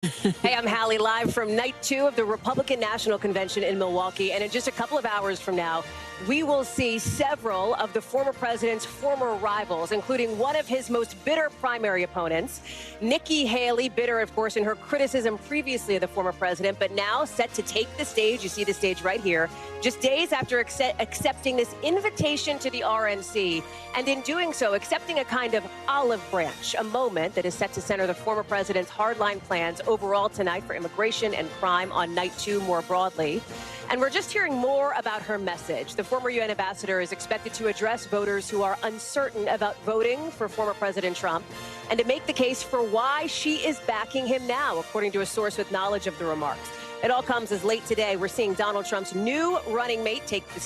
Hey, I'm Hallie, live from night 2 of the Republican National Convention in Milwaukee. And in just a couple of hours from now, we will see several of the former president's former rivals, including one of his most bitter primary opponents, Nikki Haley, bitter, of course, in her criticism previously of the former president, but now set to take the stage. You see the stage right here, just days after accepting this invitation to the RNC. And in doing so, accepting a kind of olive branch, a moment that is set to center the former president's hardline plans overall tonight for immigration and crime on night 2 more broadly. And we're just hearing more about her message. The former UN ambassador is expected to address voters who are uncertain about voting for former President Trump and to make the case for why she is backing him now, according to a source with knowledge of the remarks. It all comes as late today we're seeing Donald Trump's new running mate take the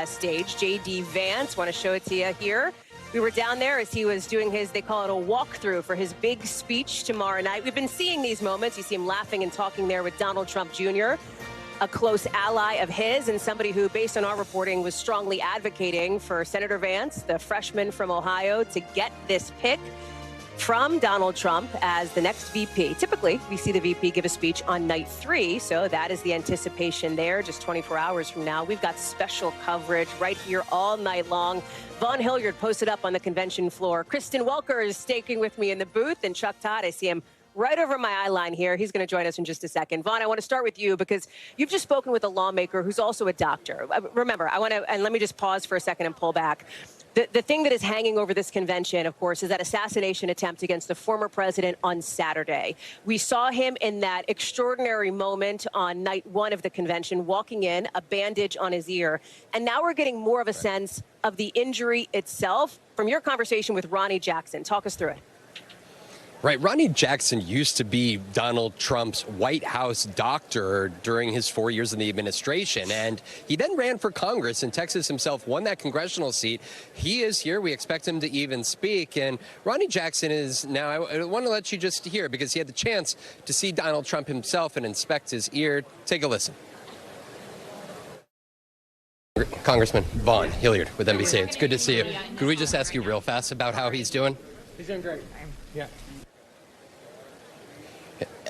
stage, J.D. Vance. Want to show it to you here. We were down there as he was doing his, they call it a walkthrough for his big speech tomorrow night. We've been seeing these moments. You see him laughing and talking there with Donald Trump Jr., a close ally of his and somebody who, based on our reporting, was strongly advocating for Senator Vance, the freshman from Ohio, to get this pick from Donald Trump as the next VP. Typically, we see the VP give a speech on night 3, so that is the anticipation there. Just 24 hours from now, we've got special coverage right here all night long. Vaughn Hilliard posted up on the convention floor. Kristen Welker is staking with me in the booth, and Chuck Todd, I see him right over my eye line here. He's going to join us in just a second. Vaughn, I want to start with you because you've just spoken with a lawmaker who's also a doctor. Remember, and let me just pause for a second and pull back. The thing that is hanging over this convention, of course, is that assassination attempt against the former president on Saturday. We saw him in that extraordinary moment on night 1 of the convention, walking in, a bandage on his ear. And now we're getting more of a sense of the injury itself. From your conversation with Ronnie Jackson, talk us through it. Right. Ronnie Jackson used to be Donald Trump's White House doctor during his 4 years in the administration. And he then ran for Congress in Texas himself, won that congressional seat. He is here. We expect him to even speak. And Ronnie Jackson is now, I want to let you just hear, because he had the chance to see Donald Trump himself and inspect his ear. Take a listen. Congressman Vaughn Hilliard with NBC. It's good to see you. Could we just ask you real fast about how he's doing? He's doing great. Yeah.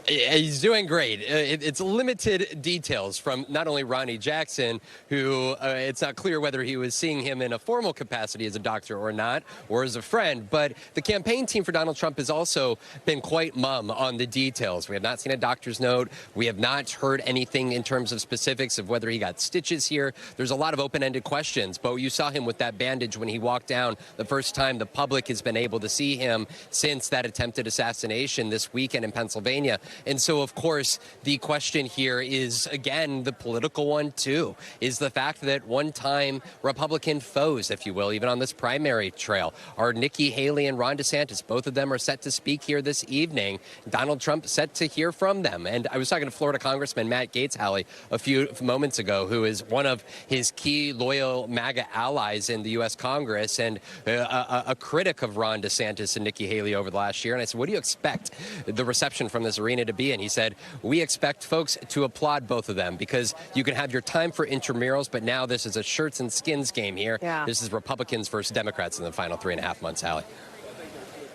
He's doing great. It's limited details from not only Ronnie Jackson, who it's not clear whether he was seeing him in a formal capacity as a doctor or not, or as a friend. But the campaign team for Donald Trump has also been quite mum on the details. We have not seen a doctor's note. We have not heard anything in terms of specifics of whether he got stitches here. There's a lot of open-ended questions. But you saw him with that bandage when he walked down the first time the public has been able to see him since that attempted assassination this weekend in Pennsylvania. And so, of course, the question here is, again, the political one, too, is the fact that one-time Republican foes, if you will, even on this primary trail, are Nikki Haley and Ron DeSantis. Both of them are set to speak here this evening. Donald Trump set to hear from them. And I was talking to Florida Congressman Matt Gaetz, Hallie, a few moments ago, who is one of his key loyal MAGA allies in the U.S. Congress and a critic of Ron DeSantis and Nikki Haley over the last year. And I said, what do you expect the reception from this arena to be? And he said, we expect folks to applaud both of them because you can have your time for intramurals, but now this is a shirts and skins game here. Yeah. This is Republicans versus Democrats in the final 3.5 months, Hallie.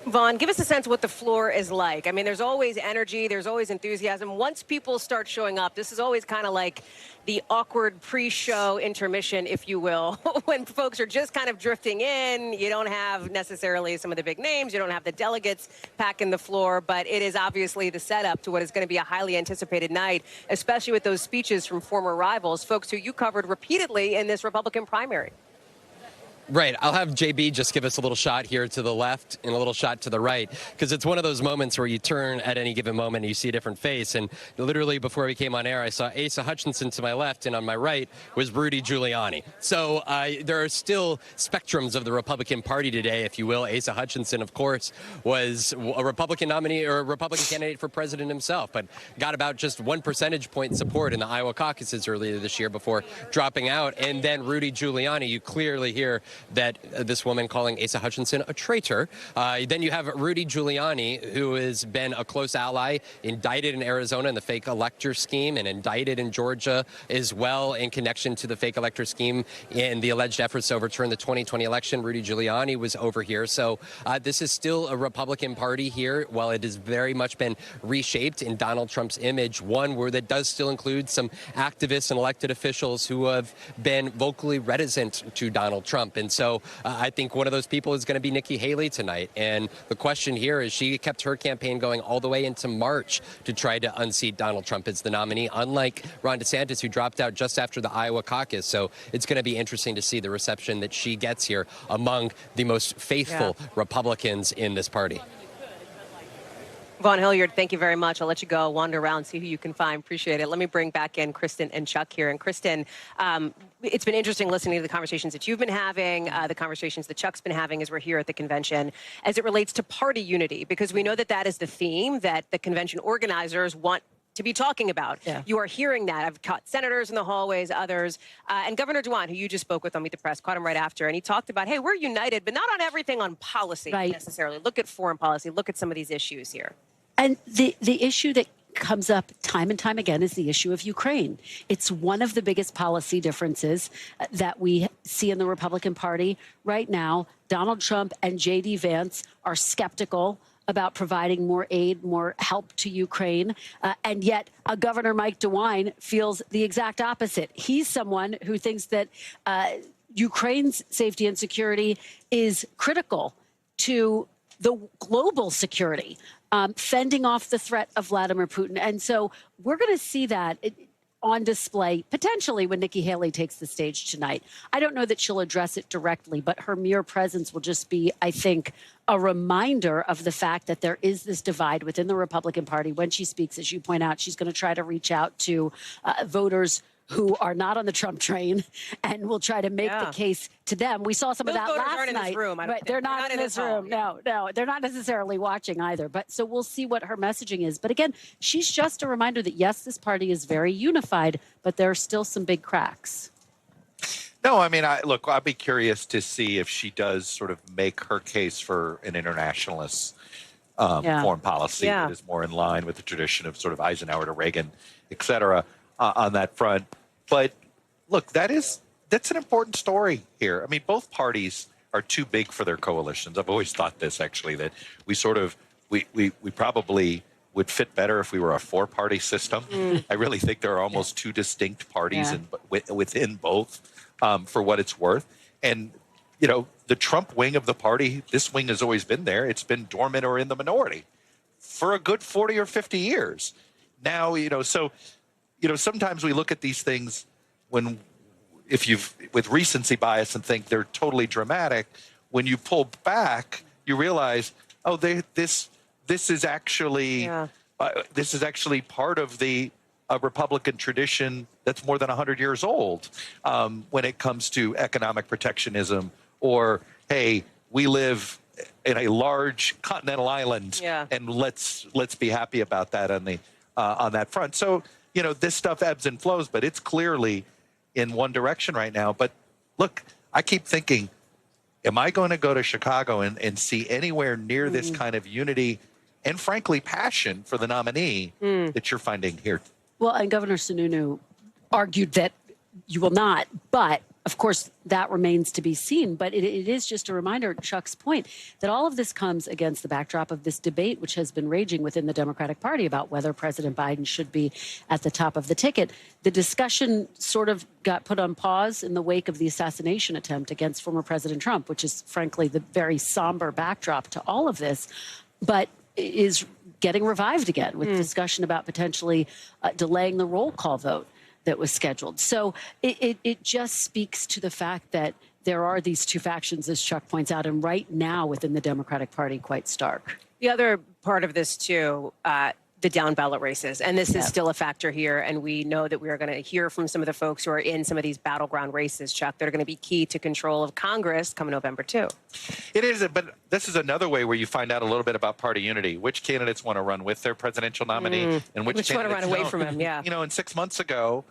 Vaughn, give us a sense of what the floor is like. I mean, there's always energy, there's always enthusiasm. Once people start showing up, this is always kind of like the awkward pre-show intermission, if you will, when folks are just kind of drifting in. You don't have necessarily some of the big names, you don't have the delegates packing the floor, but it is obviously the setup to what is going to be a highly anticipated night, especially with those speeches from former rivals, folks who you covered repeatedly in this Republican primary. Right. I'll have JB just give us a little shot here to the left and a little shot to the right, because it's one of those moments where you turn at any given moment and you see a different face. And literally before we came on air, I saw Asa Hutchinson to my left, and on my right was Rudy Giuliani. So there are still spectrums of the Republican Party today, if you will. Asa Hutchinson, of course, was a Republican nominee or a Republican candidate for president himself, but got about just 1 percentage point support in the Iowa caucuses earlier this year before dropping out. And then Rudy Giuliani, you clearly hear that this woman calling Asa Hutchinson a traitor. Then you have Rudy Giuliani, who has been a close ally, indicted in Arizona in the fake elector scheme and indicted in Georgia as well in connection to the fake elector scheme in the alleged efforts to overturn the 2020 election. Rudy Giuliani was over here. So this is still a Republican Party here. While it has very much been reshaped in Donald Trump's image, one where that does still include some activists and elected officials who have been vocally reticent to Donald Trump. And so I think one of those people is going to be Nikki Haley tonight. And the question here is she kept her campaign going all the way into March to try to unseat Donald Trump as the nominee, unlike Ron DeSantis, who dropped out just after the Iowa caucus. So it's going to be interesting to see the reception that she gets here among the most faithful Republicans in this party. Vaughn Hilliard, thank you very much. I'll let you go wander around, see who you can find. Appreciate it. Let me bring back in Kristen and Chuck here. And Kristen, it's been interesting listening to the conversations that you've been having, the conversations that Chuck's been having as we're here at the convention, as it relates to party unity, because we know that that is the theme that the convention organizers want to be talking about. You are hearing that. I've caught senators in the hallways, others, and Governor DeWine, who you just spoke with on Meet the Press, caught him right after, and he talked about, hey, we're united, but not on everything on policy necessarily. Look at foreign policy. Look at some of these issues here. And the issue that comes up time and time again is the issue of Ukraine. It's one of the biggest policy differences that we see in the Republican Party right now. Donald Trump and J.D. Vance are skeptical about providing more aid, more help to Ukraine. And yet Governor Mike DeWine feels the exact opposite. He's someone who thinks that Ukraine's safety and security is critical to the global security, fending off the threat of Vladimir Putin. And so we're going to see that on display potentially when Nikki Haley takes the stage tonight. I don't know that she'll address it directly, but her mere presence will just be, I think, a reminder of the fact that there is this divide within the Republican Party. When she speaks, as you point out, she's going to try to reach out to voters who are not on the Trump train and will try to make the case to them. We saw some of that last night. In this room, right? They're not in this room. No, they're not necessarily watching either. But so we'll see what her messaging is. But again, she's just a reminder that, yes, this party is very unified, but there are still some big cracks. No, I mean, look, I'll be curious to see if she does sort of make her case for an internationalist foreign policy that is more in line with the tradition of sort of Eisenhower to Reagan, et cetera, on that front. But look, that's an important story here. I mean, both parties are too big for their coalitions. I've always thought this, actually, that we probably would fit better if we were a four-party system. I really think there are almost two distinct parties within both, for what it's worth. And, you know, the Trump wing of the party, this wing has always been there. It's been dormant or in the minority for a good 40 or 50 years. Now, sometimes we look at these things with recency bias and think they're totally dramatic. When you pull back, you realize, oh, this is actually part of the Republican tradition that's more than 100 years old when it comes to economic protectionism, or, hey, we live in a large continental island, and let's be happy about that on that front. So, this stuff ebbs and flows, but it's clearly in one direction right now. But look, I keep thinking, am I going to go to Chicago and see anywhere near this kind of unity and, frankly, passion for the nominee that you're finding here? Well, and Governor Sununu argued that you will not, but of course that remains to be seen. But it is just a reminder, Chuck's point, that all of this comes against the backdrop of this debate, which has been raging within the Democratic Party about whether President Biden should be at the top of the ticket. The discussion sort of got put on pause in the wake of the assassination attempt against former President Trump, which is frankly the very somber backdrop to all of this, but is getting revived again with discussion about potentially delaying the roll call vote that was scheduled. So it just speaks to the fact that there are these two factions, as Chuck points out, and right now within the Democratic Party, quite stark. The other part of this, too, the down ballot races. And this is still a factor here. And we know that we are going to hear from some of the folks who are in some of these battleground races, Chuck, that are going to be key to control of Congress come November 2. It is, but this is another way where you find out a little bit about party unity. Which candidates want to run with their presidential nominee and which want to run away from him, You know, and 6 months ago,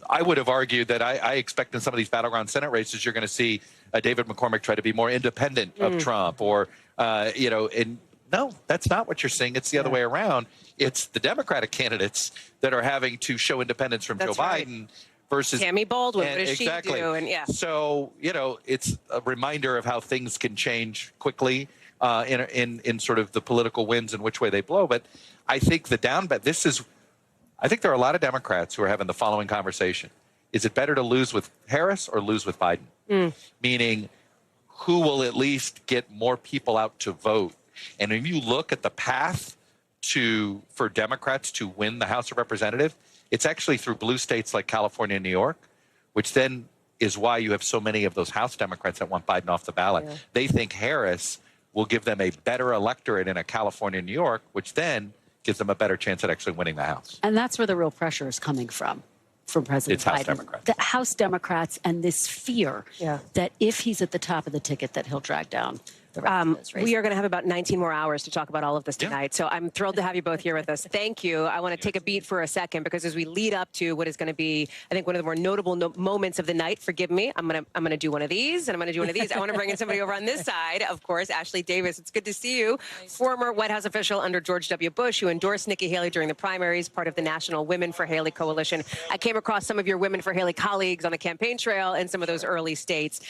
I would have argued that I expect in some of these battleground Senate races, you're going to see David McCormick try to be more independent of Trump, or and no, that's not what you're seeing. It's the other way around. It's the Democratic candidates that are having to show independence from Joe Biden versus Tammy Baldwin. What does she do? And so it's a reminder of how things can change quickly in sort of the political winds and which way they blow. But I think I think there are a lot of Democrats who are having the following conversation. Is it better to lose with Harris or lose with Biden? Meaning, who will at least get more people out to vote? And if you look at the path for Democrats to win the House of Representatives, it's actually through blue states like California and New York, which then is why you have so many of those House Democrats that want Biden off the ballot. They think Harris will give them a better electorate in a California and New York, which then gives them a better chance at actually winning the House. And that's where the real pressure is coming from President it's Biden. House Democrats. The House Democrats and this fear that if he's at the top of the ticket, that he'll drag down the rest of this race. We are going to have about 19 more hours to talk about all of this tonight. So I'm thrilled to have you both here with us. Thank you. I want to take a beat for a second, because as we lead up to what is going to be, I think, one of the more notable moments of the night, forgive me, I'm going to do one of these, and I'm going to do one of these. I want to bring in somebody over on this side, of course, Ashley Davis. It's good to see you. Former White House official under George W. Bush, who endorsed Nikki Haley during the primaries, part of the National Women for Haley Coalition. I came across some of your Women for Haley colleagues on the campaign trail in some of those early states.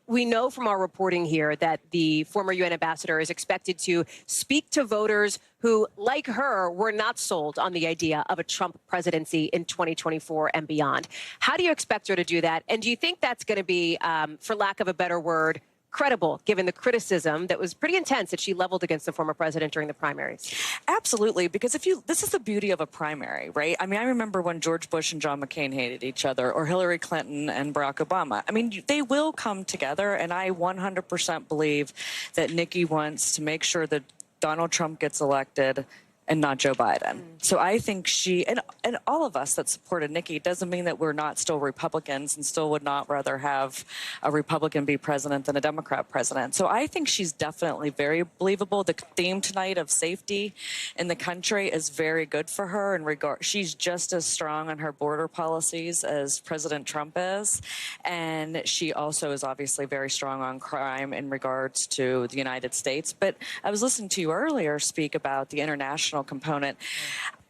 We know from our reporting here that the former UN ambassador is expected to speak to voters who, like her, were not sold on the idea of a Trump presidency in 2024 and beyond. How do you expect her to do that? And do you think that's going to be, for lack of a better word, credible, given the criticism that was pretty intense that she leveled against the former president during the primaries? Absolutely, because this is the beauty of a primary, right? I mean, I remember when George Bush and John McCain hated each other, or Hillary Clinton and Barack Obama. I mean, they will come together, and I 100% believe that Nikki wants to make sure that Donald Trump gets elected and not Joe Biden. So I think she, and all of us that supported Nikki, doesn't mean that we're not still Republicans and still would not rather have a Republican be president than a Democrat president. So I think she's definitely very believable. The theme tonight of safety in the country is very good for her in regard. She's just as strong on her border policies as President Trump is. And she also is obviously very strong on crime in regards to the United States. But I was listening to you earlier speak about the international component.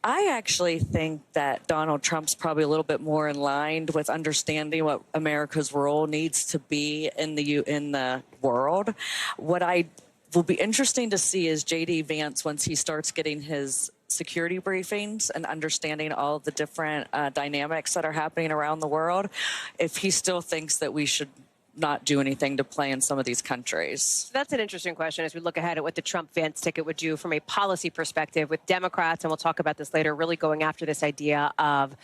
I actually think that Donald Trump's probably a little bit more in line with understanding what America's role needs to be in the world. What I will be interesting to see is J.D. Vance, once he starts getting his security briefings and understanding all the different dynamics that are happening around the world, if he still thinks that we should not do anything to play in some of these countries. So that's an interesting question as we look ahead at what the Trump-Vance ticket would do from a policy perspective, with Democrats, and we'll talk about this later, really going after this idea of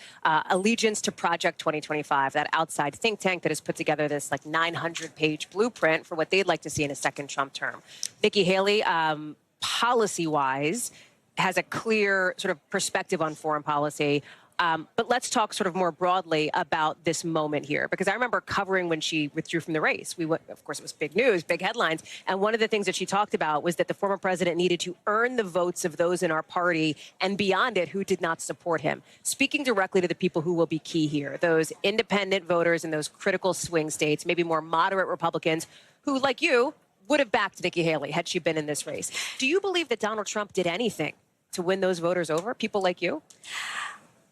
allegiance to Project 2025, that outside think tank that has put together this like 900-page blueprint for what they'd like to see in a second Trump term. Nikki Haley, policy-wise, has a clear sort of perspective on foreign policy. But let's talk sort of more broadly about this moment here, because I remember covering when she withdrew from the race. Of course, it was big news, big headlines. And one of the things that she talked about was that the former president needed to earn the votes of those in our party and beyond it who did not support him. Speaking directly to the people who will be key here, those independent voters in those critical swing states, maybe more moderate Republicans who, like you, would have backed Nikki Haley had she been in this race. Do you believe that Donald Trump did anything to win those voters over, people like you?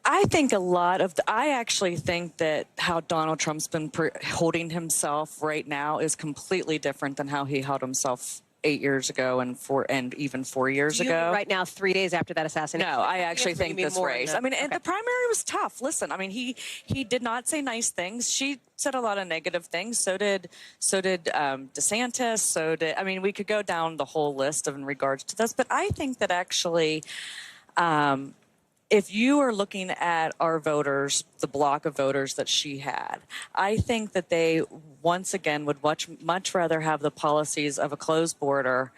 I think I actually think that how Donald Trump's been holding himself right now is completely different than how he held himself 8 years ago and even 4 years ago. Right now, 3 days after that assassination. No, I actually think this race. I mean, and the primary was tough. Listen, I mean, he did not say nice things. She said a lot of negative things. So did DeSantis. I mean, we could go down the whole list in regards to this. But I think that actually, if you are looking at our voters, the block of voters that she had, I think that they, once again, would much rather have the policies of a closed border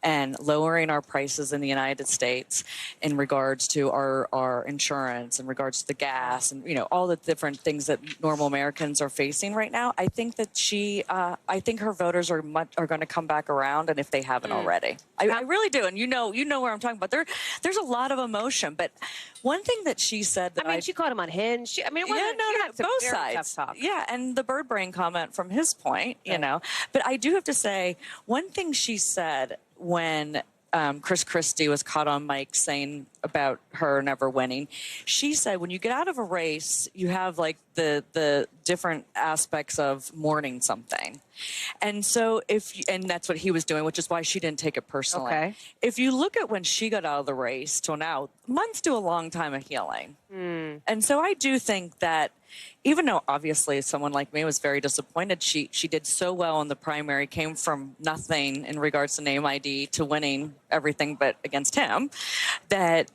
and lowering our prices in the United States in regards to our insurance, in regards to the gas, and all the different things that normal Americans are facing right now. I think that I think her voters are going to come back around, and if they haven't already, I really do. And you know where I'm talking about. There's a lot of emotion, but one thing that she said that she caught him on Hinge. It wasn't, no, both sides. Yeah, and the bird brain comment from his point, But I do have to say, one thing she said when Chris Christie was caught on mic saying about her never winning, she said, when you get out of a race, you have like the different aspects of mourning something. And so and that's what he was doing, which is why she didn't take it personally. Okay. If you look at when she got out of the race till now, months to a long time of healing. And so I do think that even though obviously someone like me was very disappointed, she did so well in the primary, came from nothing in regards to name ID to winning everything but against him, that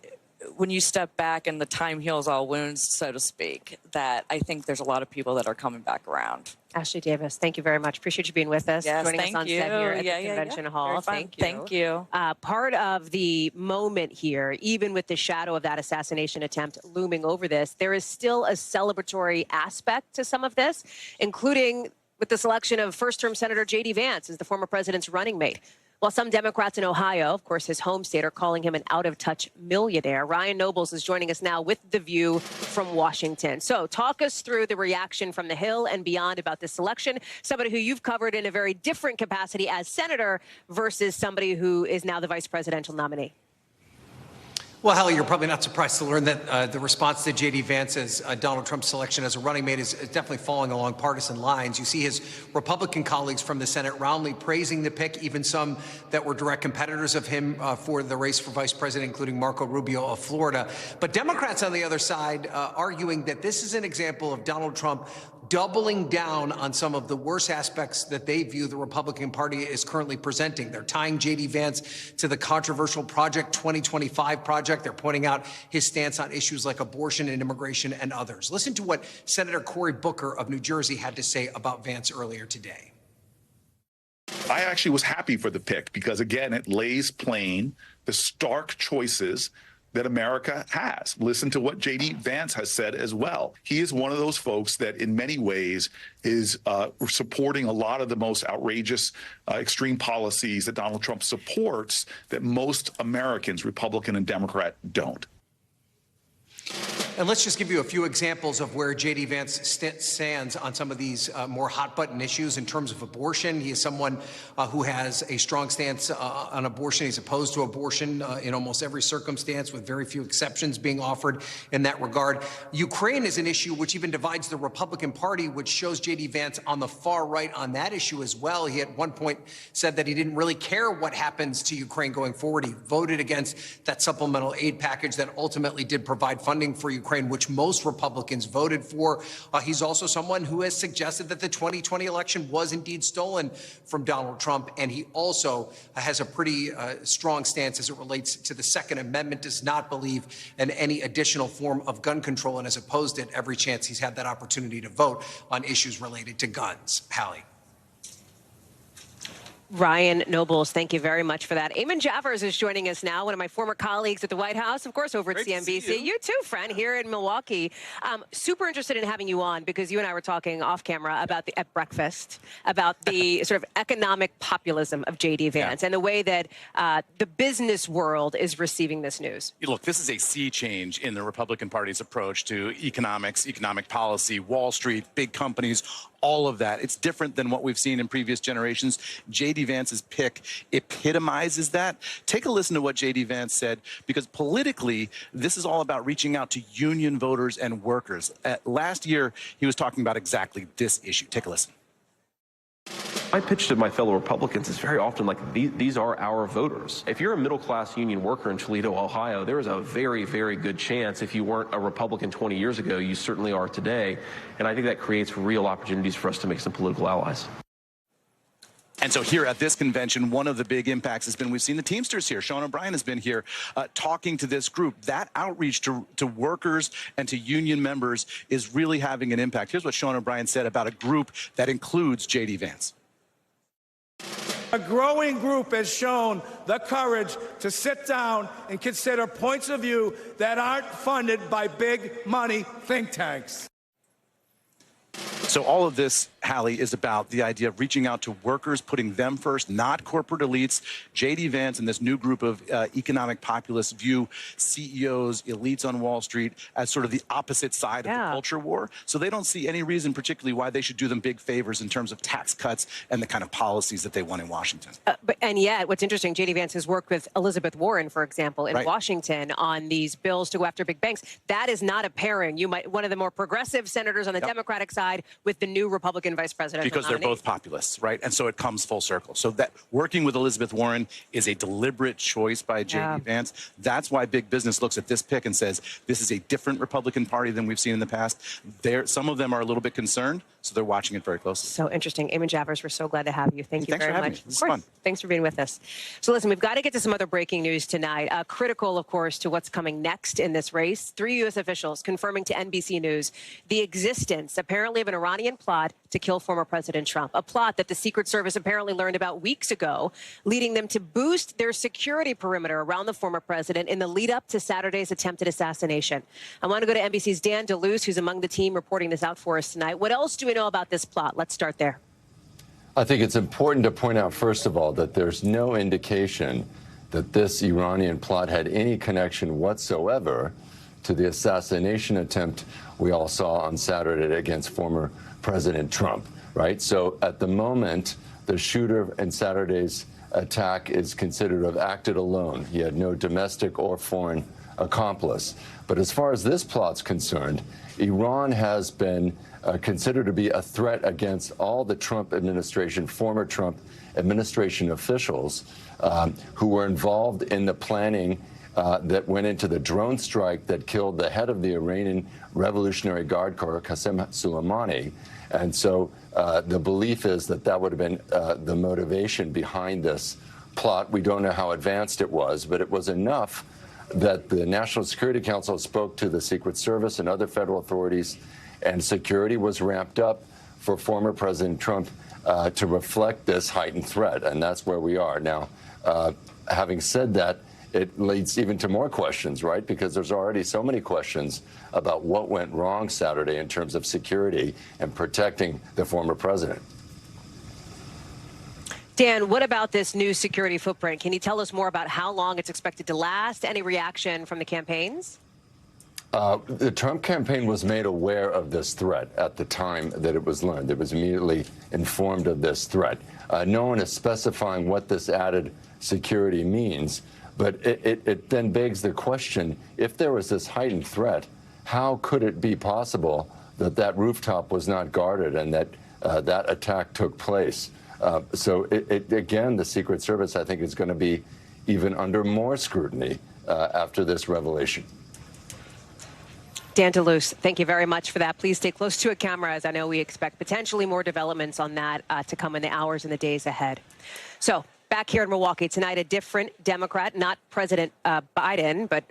when you step back and the time heals all wounds, so to speak, that I think there's a lot of people that are coming back around. Ashley Davis, thank you very much. Appreciate you being with us, joining us on set here at the Convention Hall. Thank you. Part of the moment here, even with the shadow of that assassination attempt looming over this, there is still a celebratory aspect to some of this, including with the selection of first-term Senator J.D. Vance as the former president's running mate. While some Democrats in Ohio, of course his home state, are calling him an out-of-touch millionaire, Ryan Nobles is joining us now with The View from Washington. So talk us through the reaction from the Hill and beyond about this selection, somebody who you've covered in a very different capacity as senator versus somebody who is now the vice presidential nominee. Well, Hallie, you're probably not surprised to learn that the response to J.D. Vance's Donald Trump selection as a running mate is definitely falling along partisan lines. You see his Republican colleagues from the Senate roundly praising the pick, even some that were direct competitors of him for the race for vice president, including Marco Rubio of Florida. But Democrats on the other side arguing that this is an example of Donald Trump doubling down on some of the worst aspects that they view the Republican Party is currently presenting. They're tying J.D. Vance to the controversial Project 2025 project. They're pointing out his stance on issues like abortion and immigration and others. Listen to what Senator Cory Booker of New Jersey had to say about Vance earlier today. I actually was happy for the pick because, again, it lays plain the stark choices that America has. Listen to what J.D. Vance has said as well. He is one of those folks that in many ways is supporting a lot of the most outrageous extreme policies that Donald Trump supports that most Americans, Republican and Democrat, don't. And let's just give you a few examples of where J.D. Vance stands on some of these more hot-button issues in terms of abortion. He is someone who has a strong stance on abortion. He's opposed to abortion in almost every circumstance, with very few exceptions being offered in that regard. Ukraine is an issue which even divides the Republican Party, which shows J.D. Vance on the far right on that issue as well. He at one point said that he didn't really care what happens to Ukraine going forward. He voted against that supplemental aid package that ultimately did provide funding for Ukraine, which most Republicans voted for. He's also someone who has suggested that the 2020 election was indeed stolen from Donald Trump. And he also has a pretty strong stance as it relates to the Second Amendment, does not believe in any additional form of gun control, and has opposed it every chance he's had that opportunity to vote on issues related to guns. Hallie. Ryan Nobles, thank you very much for that. Eamon Javers is joining us now, one of my former colleagues at the White House, of course, over at CNBC. You too, friend, here in Milwaukee. Super interested in having you on because you and I were talking off camera about at breakfast about the sort of economic populism of J.D. Vance and the way that the business world is receiving this news. Look, this is a sea change in the Republican Party's approach to economics, economic policy, Wall Street, big companies, all of that. It's different than what we've seen in previous generations. J.D. Vance's pick epitomizes that. Take a listen to what J.D. Vance said, because politically, this is all about reaching out to union voters and workers. Last year, he was talking about exactly this issue. Take a listen. My pitch to my fellow Republicans is very often like, these are our voters. If you're a middle-class union worker in Toledo, Ohio, there is a very, very good chance if you weren't a Republican 20 years ago, you certainly are today. And I think that creates real opportunities for us to make some political allies. And so here at this convention, one of the big impacts has been we've seen the Teamsters here. Sean O'Brien has been here talking to this group. That outreach to workers and to union members is really having an impact. Here's what Sean O'Brien said about a group that includes J.D. Vance. A growing group has shown the courage to sit down and consider points of view that aren't funded by big money think tanks. So all of this, Hallie, is about the idea of reaching out to workers, putting them first, not corporate elites. J.D. Vance and this new group of economic populists view CEOs, elites on Wall Street as sort of the opposite side of the culture war. So they don't see any reason particularly why they should do them big favors in terms of tax cuts and the kind of policies that they want in Washington. And yet, what's interesting, J.D. Vance has worked with Elizabeth Warren, for example, in Washington on these bills to go after big banks. That is not a pairing. You might one of the more progressive senators on the Democratic side with the new Republican vice presidential because they're both populists, right? And so it comes full circle. So that working with Elizabeth Warren is a deliberate choice by J.D. Vance. That's why big business looks at this pick and says, this is a different Republican Party than we've seen in the past. Some of them are a little bit concerned, so they're watching it very closely. So interesting. Eamon Javers, we're so glad to have you. Thank you very much. This is fun. Thanks for being with us. So listen, we've got to get to some other breaking news tonight. Critical, of course, to what's coming next in this race. 3 U.S. officials confirming to NBC News the existence, apparently, of an Iranian plot to kill former President Trump. A plot that the Secret Service apparently learned about weeks ago, leading them to boost their security perimeter around the former president in the lead up to Saturday's attempted assassination. I want to go to NBC's Dan DeLuce, who's among the team reporting this out for us tonight. What else do we know about this plot? Let's start there. I think it's important to point out, first of all, that there's no indication that this Iranian plot had any connection whatsoever to the assassination attempt we all saw on Saturday against former President Trump, right? So at the moment, the shooter in Saturday's attack is considered to have acted alone. He had no domestic or foreign accomplice. But as far as this plot's concerned, Iran has been considered to be a threat against all the Trump administration, former Trump administration officials who were involved in the planning that went into the drone strike that killed the head of the Iranian Revolutionary Guard Corps, Qasem Soleimani. And so the belief is that that would have been the motivation behind this plot. We don't know how advanced it was, but it was enough that the National Security Council spoke to the Secret Service and other federal authorities, and security was ramped up for former President Trump to reflect this heightened threat. And that's where we are. Now, having said that, it leads even to more questions, right? Because there's already so many questions about what went wrong Saturday in terms of security and protecting the former president. Dan, what about this new security footprint? Can you tell us more about how long it's expected to last? Any reaction from the campaigns? The Trump campaign was made aware of this threat at the time that it was learned. It was immediately informed of this threat. No one is specifying what this added security means, but it then begs the question, if there was this heightened threat, how could it be possible that that rooftop was not guarded and that that attack took place? So again, the Secret Service, I think, is going to be even under more scrutiny after this revelation. Dan DeLuce, thank you very much for that. Please stay close to a camera, as I know we expect potentially more developments on that to come in the hours and the days ahead. So back here in Milwaukee tonight, a different Democrat, not President Biden, but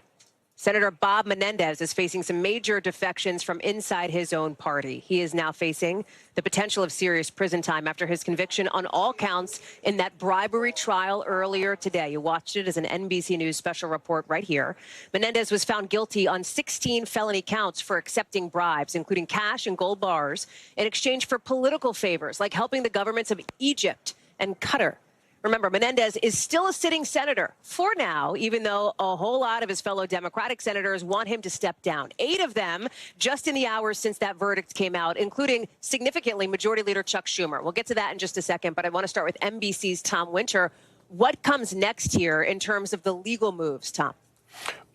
Senator Bob Menendez is facing some major defections from inside his own party. He is now facing the potential of serious prison time after his conviction on all counts in that bribery trial earlier today. You watched it as an NBC News special report right here. Menendez was found guilty on 16 felony counts for accepting bribes, including cash and gold bars, in exchange for political favors, like helping the governments of Egypt and Qatar. Remember, Menendez is still a sitting senator for now, even though a whole lot of his fellow Democratic senators want him to step down. 8 of them just in the hours since that verdict came out, including significantly Majority Leader Chuck Schumer. We'll get to that in just a second, but I want to start with NBC's Tom Winter. What comes next here in terms of the legal moves, Tom?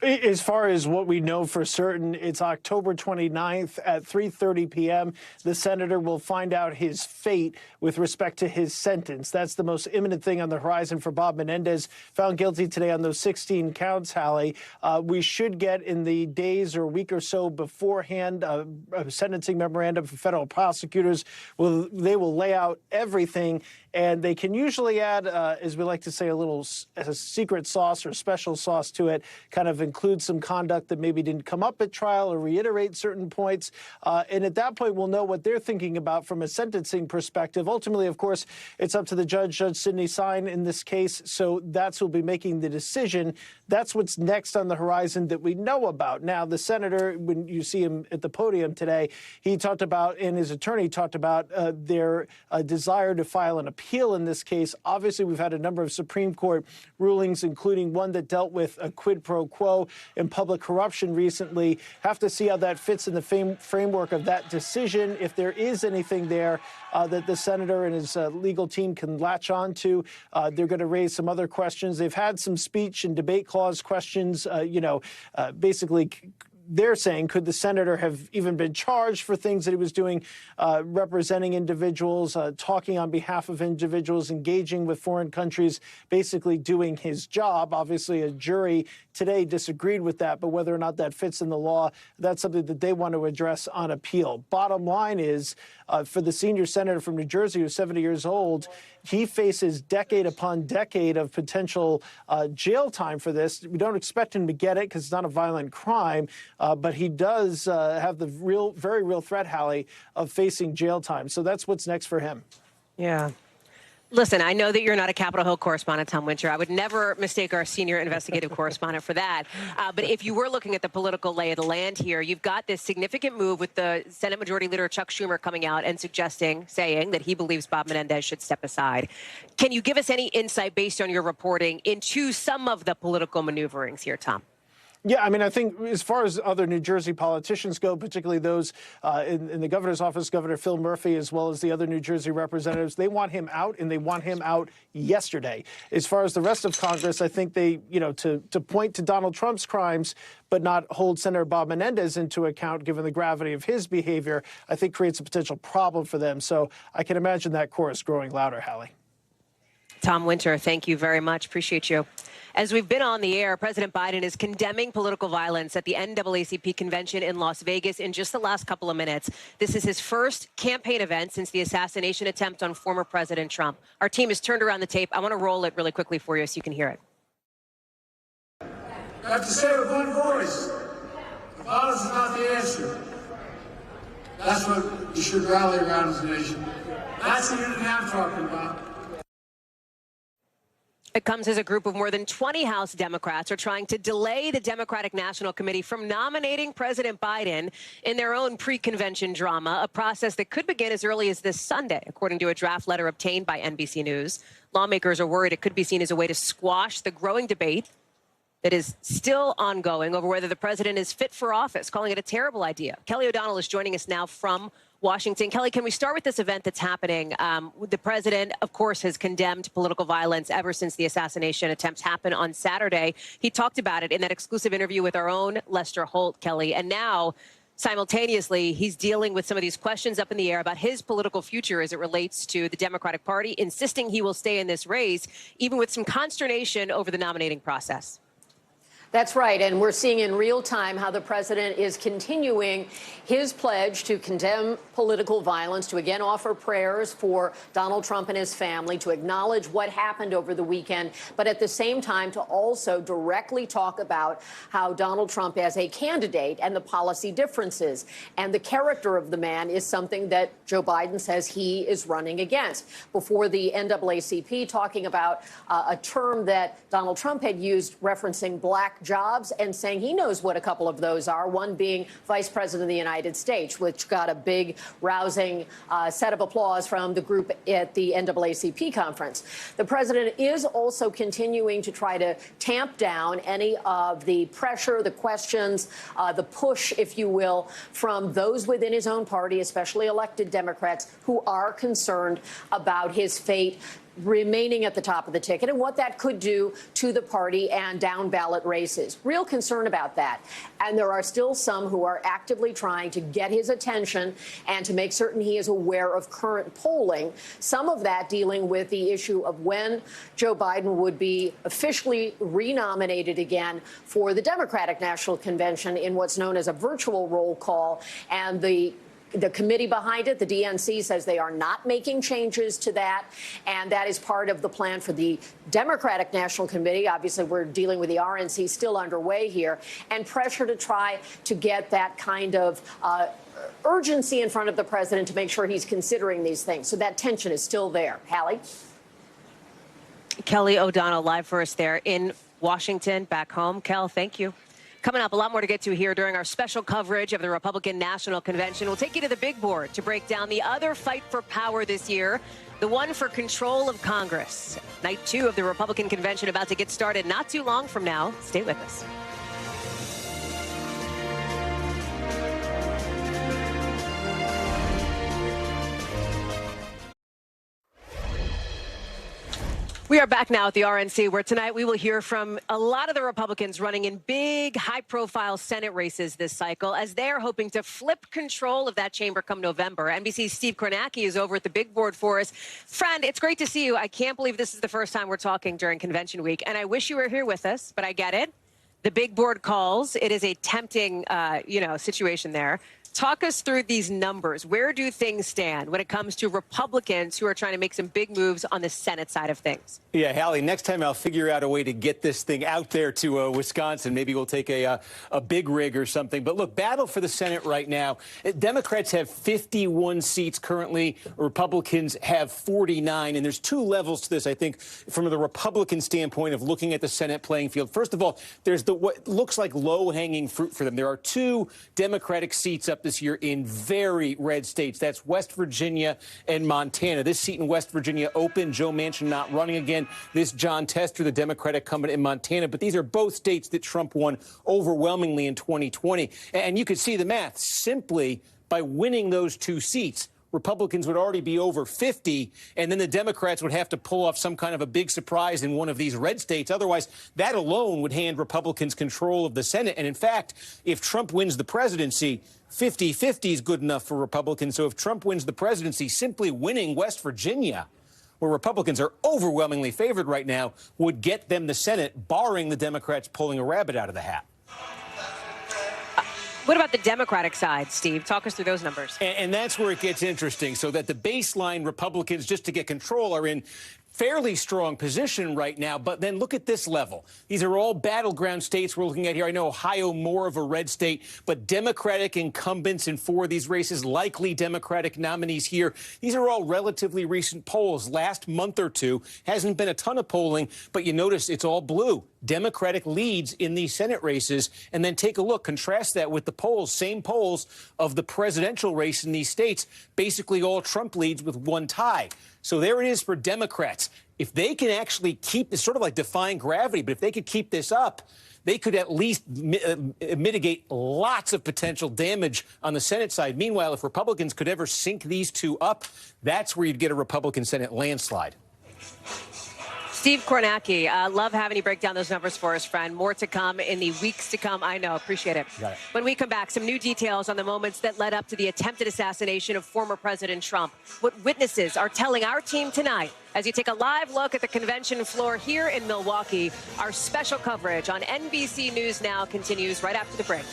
As far as what we know for certain, it's October 29th at 3:30 p.m. The senator will find out his fate with respect to his sentence. That's the most imminent thing on the horizon for Bob Menendez, found guilty today on those 16 counts, Hallie. We should get in the days or week or so beforehand a sentencing memorandum for federal prosecutors. They will lay out everything, and they can usually add, as we like to say, a secret sauce or special sauce to it, kind of include some conduct that maybe didn't come up at trial or reiterate certain points. And at that point, we'll know what they're thinking about from a sentencing perspective. Ultimately, of course, it's up to the judge, Judge Sidney Sine, in this case. So that's who'll be making the decision. That's what's next on the horizon that we know about. Now, the senator, when you see him at the podium today, he talked about, and his attorney talked about their desire to file an appeal in this case. Obviously, we've had a number of Supreme Court rulings, including one that dealt with a quid pro quo and public corruption recently. Have to see how that fits in the framework of that decision. If there is anything there that the senator and his legal team can latch on to, they're going to raise some other questions. They've had some speech and debate clause questions, basically they're saying, could the senator have even been charged for things that he was doing, representing individuals, talking on behalf of individuals, engaging with foreign countries, basically doing his job? Obviously, a jury today disagreed with that, but whether or not that fits in the law, that's something that they want to address on appeal. Bottom line is, for the senior senator from New Jersey, who's 70 years old, he faces decade upon decade of potential jail time for this. We don't expect him to get it because it's not a violent crime, but he does have the very real threat, Hallie, of facing jail time. So that's what's next for him. Yeah. Listen, I know that you're not a Capitol Hill correspondent, Tom Winter. I would never mistake our senior investigative correspondent for that. But if you were looking at the political lay of the land here, you've got this significant move with the Senate Majority Leader Chuck Schumer coming out and saying that he believes Bob Menendez should step aside. Can you give us any insight based on your reporting into some of the political maneuverings here, Tom? Yeah, I mean, I think as far as other New Jersey politicians go, particularly those in the governor's office, Governor Phil Murphy, as well as the other New Jersey representatives, they want him out, and they want him out yesterday. As far as the rest of Congress, I think they, to point to Donald Trump's crimes, but not hold Senator Bob Menendez into account, given the gravity of his behavior, I think creates a potential problem for them. So I can imagine that chorus growing louder, Hallie. Tom Winter, thank you very much. Appreciate you. As we've been on the air, President Biden is condemning political violence at the NAACP convention in Las Vegas in just the last couple of minutes. This is his first campaign event since the assassination attempt on former President Trump. Our team has turned around the tape. I want to roll it really quickly for you so you can hear it. I have to say with one voice, violence is not the answer. That's what we should rally around as a nation. That's the unity I'm talking about. It comes as a group of more than 20 House Democrats are trying to delay the Democratic National Committee from nominating President Biden in their own pre-convention drama, a process that could begin as early as this Sunday, according to a draft letter obtained by NBC News. Lawmakers are worried it could be seen as a way to squash the growing debate that is still ongoing over whether the president is fit for office, calling it a terrible idea. Kelly O'Donnell is joining us now from Washington. Kelly, can we start with this event that's happening? The president, of course, has condemned political violence ever since the assassination attempts happened on Saturday. He talked about it in that exclusive interview with our own Lester Holt, Kelly. And now, simultaneously, he's dealing with some of these questions up in the air about his political future as it relates to the Democratic Party, insisting he will stay in this race, even with some consternation over the nominating process. That's right. And we're seeing in real time how the president is continuing his pledge to condemn political violence, to again offer prayers for Donald Trump and his family, to acknowledge what happened over the weekend, but at the same time to also directly talk about how Donald Trump as a candidate and the policy differences. And the character of the man is something that Joe Biden says he is running against. Before the NAACP, talking about a term that Donald Trump had used referencing black jobs and saying he knows what a couple of those are, one being Vice President of the United States, which got a big, rousing set of applause from the group at the NAACP conference. The president is also continuing to try to tamp down any of the pressure, the questions, the push, if you will, from those within his own party, especially elected Democrats, who are concerned about his fate remaining at the top of the ticket and what that could do to the party and down ballot races. Real concern about that. And there are still some who are actively trying to get his attention and to make certain he is aware of current polling. Some of that dealing with the issue of when Joe Biden would be officially renominated again for the Democratic National Convention in what's known as a virtual roll call, and the the committee behind it, the DNC, says they are not making changes to that, and that is part of the plan for the Democratic National Committee. Obviously, we're dealing with the RNC still underway here, and pressure to try to get that kind of urgency in front of the president to make sure he's considering these things. So that tension is still there. Hallie? Kelly O'Donnell live for us there in Washington, back home. Kel, thank you. Coming up, a lot more to get to here during our special coverage of the Republican National Convention. We'll take you to the big board to break down the other fight for power this year, the one for control of Congress. Night 2 of the Republican Convention about to get started not too long from now. Stay with us. We are back now at the RNC, where tonight we will hear from a lot of the Republicans running in big, high-profile Senate races this cycle, as they're hoping to flip control of that chamber come November. NBC's Steve Kornacki is over at the big board for us. Friend, it's great to see you. I can't believe this is the first time we're talking during convention week, and I wish you were here with us, but I get it. The big board calls. It is a tempting, situation there. Talk us through these numbers. Where do things stand when it comes to Republicans who are trying to make some big moves on the Senate side of things? Yeah, Hallie, next time I'll figure out a way to get this thing out there to Wisconsin. Maybe we'll take a big rig or something. But look, battle for the Senate right now. Democrats have 51 seats currently. Republicans have 49. And there's two levels to this, I think, from the Republican standpoint of looking at the Senate playing field. First of all, there's what looks like low-hanging fruit for them. There are 2 Democratic seats up this year in very red states. That's West Virginia and Montana. This seat in West Virginia open. Joe Manchin not running again. This John Tester, the Democratic incumbent in Montana. But these are both states that Trump won overwhelmingly in 2020. And you could see the math. Simply by winning those 2 seats, Republicans would already be over 50, and then the Democrats would have to pull off some kind of a big surprise in one of these red states. Otherwise, that alone would hand Republicans control of the Senate. And in fact, if Trump wins the presidency, 50-50 is good enough for Republicans. So if Trump wins the presidency, simply winning West Virginia, where Republicans are overwhelmingly favored right now, would get them the Senate, barring the Democrats pulling a rabbit out of the hat. What about the Democratic side, Steve? Talk us through those numbers. And that's where it gets interesting. So that the baseline Republicans, just to get control, are in fairly strong position right now. But then look at this level. These are all battleground states we're looking at here. I know Ohio, more of a red state, but Democratic incumbents in 4 of these races, likely Democratic nominees here. These are all relatively recent polls. Last month or two hasn't been a ton of polling, but you notice it's all blue. Democratic leads in these Senate races. And then take a look, contrast that with the polls, same polls of the presidential race in these states, basically all Trump leads with 1 tie. So there it is for Democrats. If they can actually keep this, sort of like defying gravity, but if they could keep this up, they could at least mitigate lots of potential damage on the Senate side. Meanwhile, if Republicans could ever sync these 2 up, that's where you'd get a Republican Senate landslide. Steve Kornacki, love having you break down those numbers for us, friend. More to come in the weeks to come. I know. Appreciate it. Got it. When we come back, some new details on the moments that led up to the attempted assassination of former President Trump. What witnesses are telling our team tonight as you take a live look at the convention floor here in Milwaukee. Our special coverage on NBC News Now continues right after the break.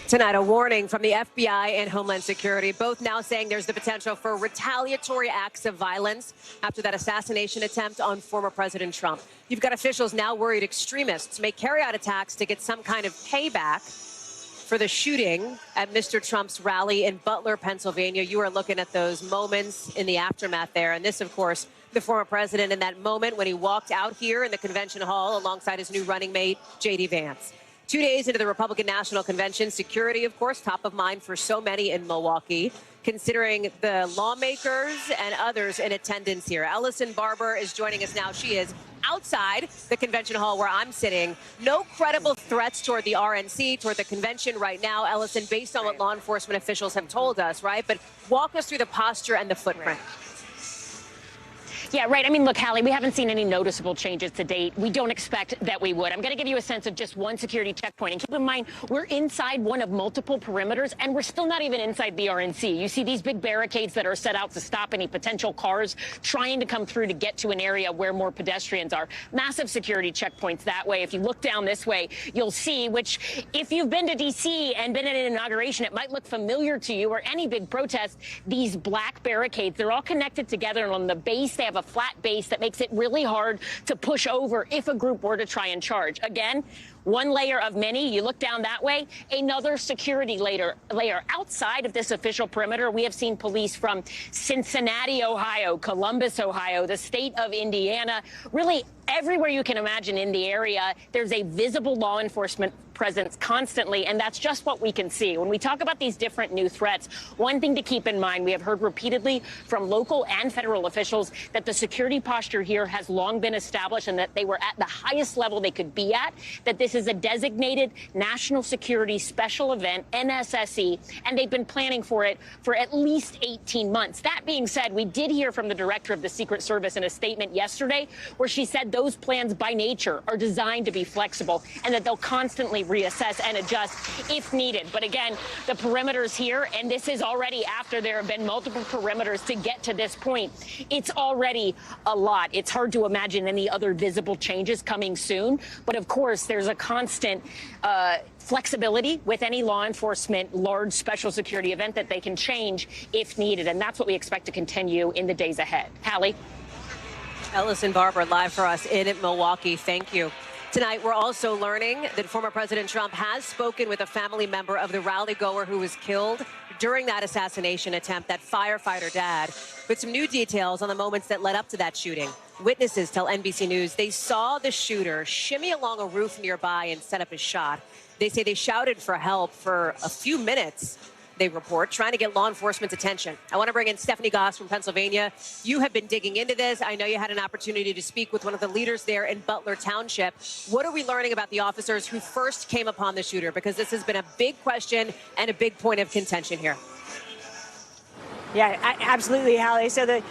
Tonight, a warning from the FBI and Homeland Security, both now saying there's the potential for retaliatory acts of violence after that assassination attempt on former President Trump. You've got officials now worried extremists may carry out attacks to get some kind of payback for the shooting at Mr. Trump's rally in Butler, Pennsylvania. You are looking at those moments in the aftermath there. And this, of course, the former president in that moment when he walked out here in the convention hall alongside his new running mate, J.D. Vance. 2 days into the Republican National Convention, security, of course, top of mind for so many in Milwaukee, considering the lawmakers and others in attendance here. Ellison Barber is joining us now. She is outside the convention hall where I'm sitting. No credible threats toward the RNC, toward the convention right now, Ellison, based on what law enforcement officials have told us, right? But walk us through the posture and the footprint. Yeah, right. I mean, look, Hallie, we haven't seen any noticeable changes to date. We don't expect that we would. I'm going to give you a sense of just one security checkpoint. And keep in mind, we're inside one of multiple perimeters, and we're still not even inside the RNC. You see these big barricades that are set out to stop any potential cars trying to come through to get to an area where more pedestrians are. Massive security checkpoints that way. If you look down this way, you'll see, which if you've been to D.C. and been at an inauguration, it might look familiar to you, or any big protest, these black barricades, they're all connected together, and on the base, they have a flat base that makes it really hard to push over if a group were to try and charge. Again, one layer of many. You look down that way, another security layer. Outside of this official perimeter, we have seen police from Cincinnati, Ohio, Columbus, Ohio, the state of Indiana, really everywhere you can imagine in the area. There's a visible law enforcement presence constantly, and that's just what we can see. When we talk about these different new threats, one thing to keep in mind, we have heard repeatedly from local and federal officials that the security posture here has long been established and that they were at the highest level they could be at, that this is a designated national security special event, NSSE, and they've been planning for it for at least 18 months. That being said, we did hear from the director of the Secret Service in a statement yesterday where she said those plans by nature are designed to be flexible and that they'll constantly reassess and adjust if needed. But again, the perimeters here, and this is already after there have been multiple perimeters to get to this point, it's already a lot. It's hard to imagine any other visible changes coming soon. But of course, there's a constant flexibility with any law enforcement large special security event that they can change if needed. And that's what we expect to continue in the days ahead. Hallie? Ellison Barber live for us in Milwaukee. Thank you. Tonight, we're also learning that former President Trump has spoken with a family member of the rally goer who was killed during that assassination attempt, that firefighter dad, with some new details on the moments that led up to that shooting. Witnesses tell NBC News they saw the shooter shimmy along a roof nearby and set up his shot. They say they shouted for help for a few minutes, they report, trying to get law enforcement's attention. I want to bring in Stephanie Goss from Pennsylvania. You have been digging into this. I know you had an opportunity to speak with one of the leaders there in Butler Township. What are we learning about the officers who first came upon the shooter? Because this has been a big question and a big point of contention here. Yeah, absolutely, Hallie. So the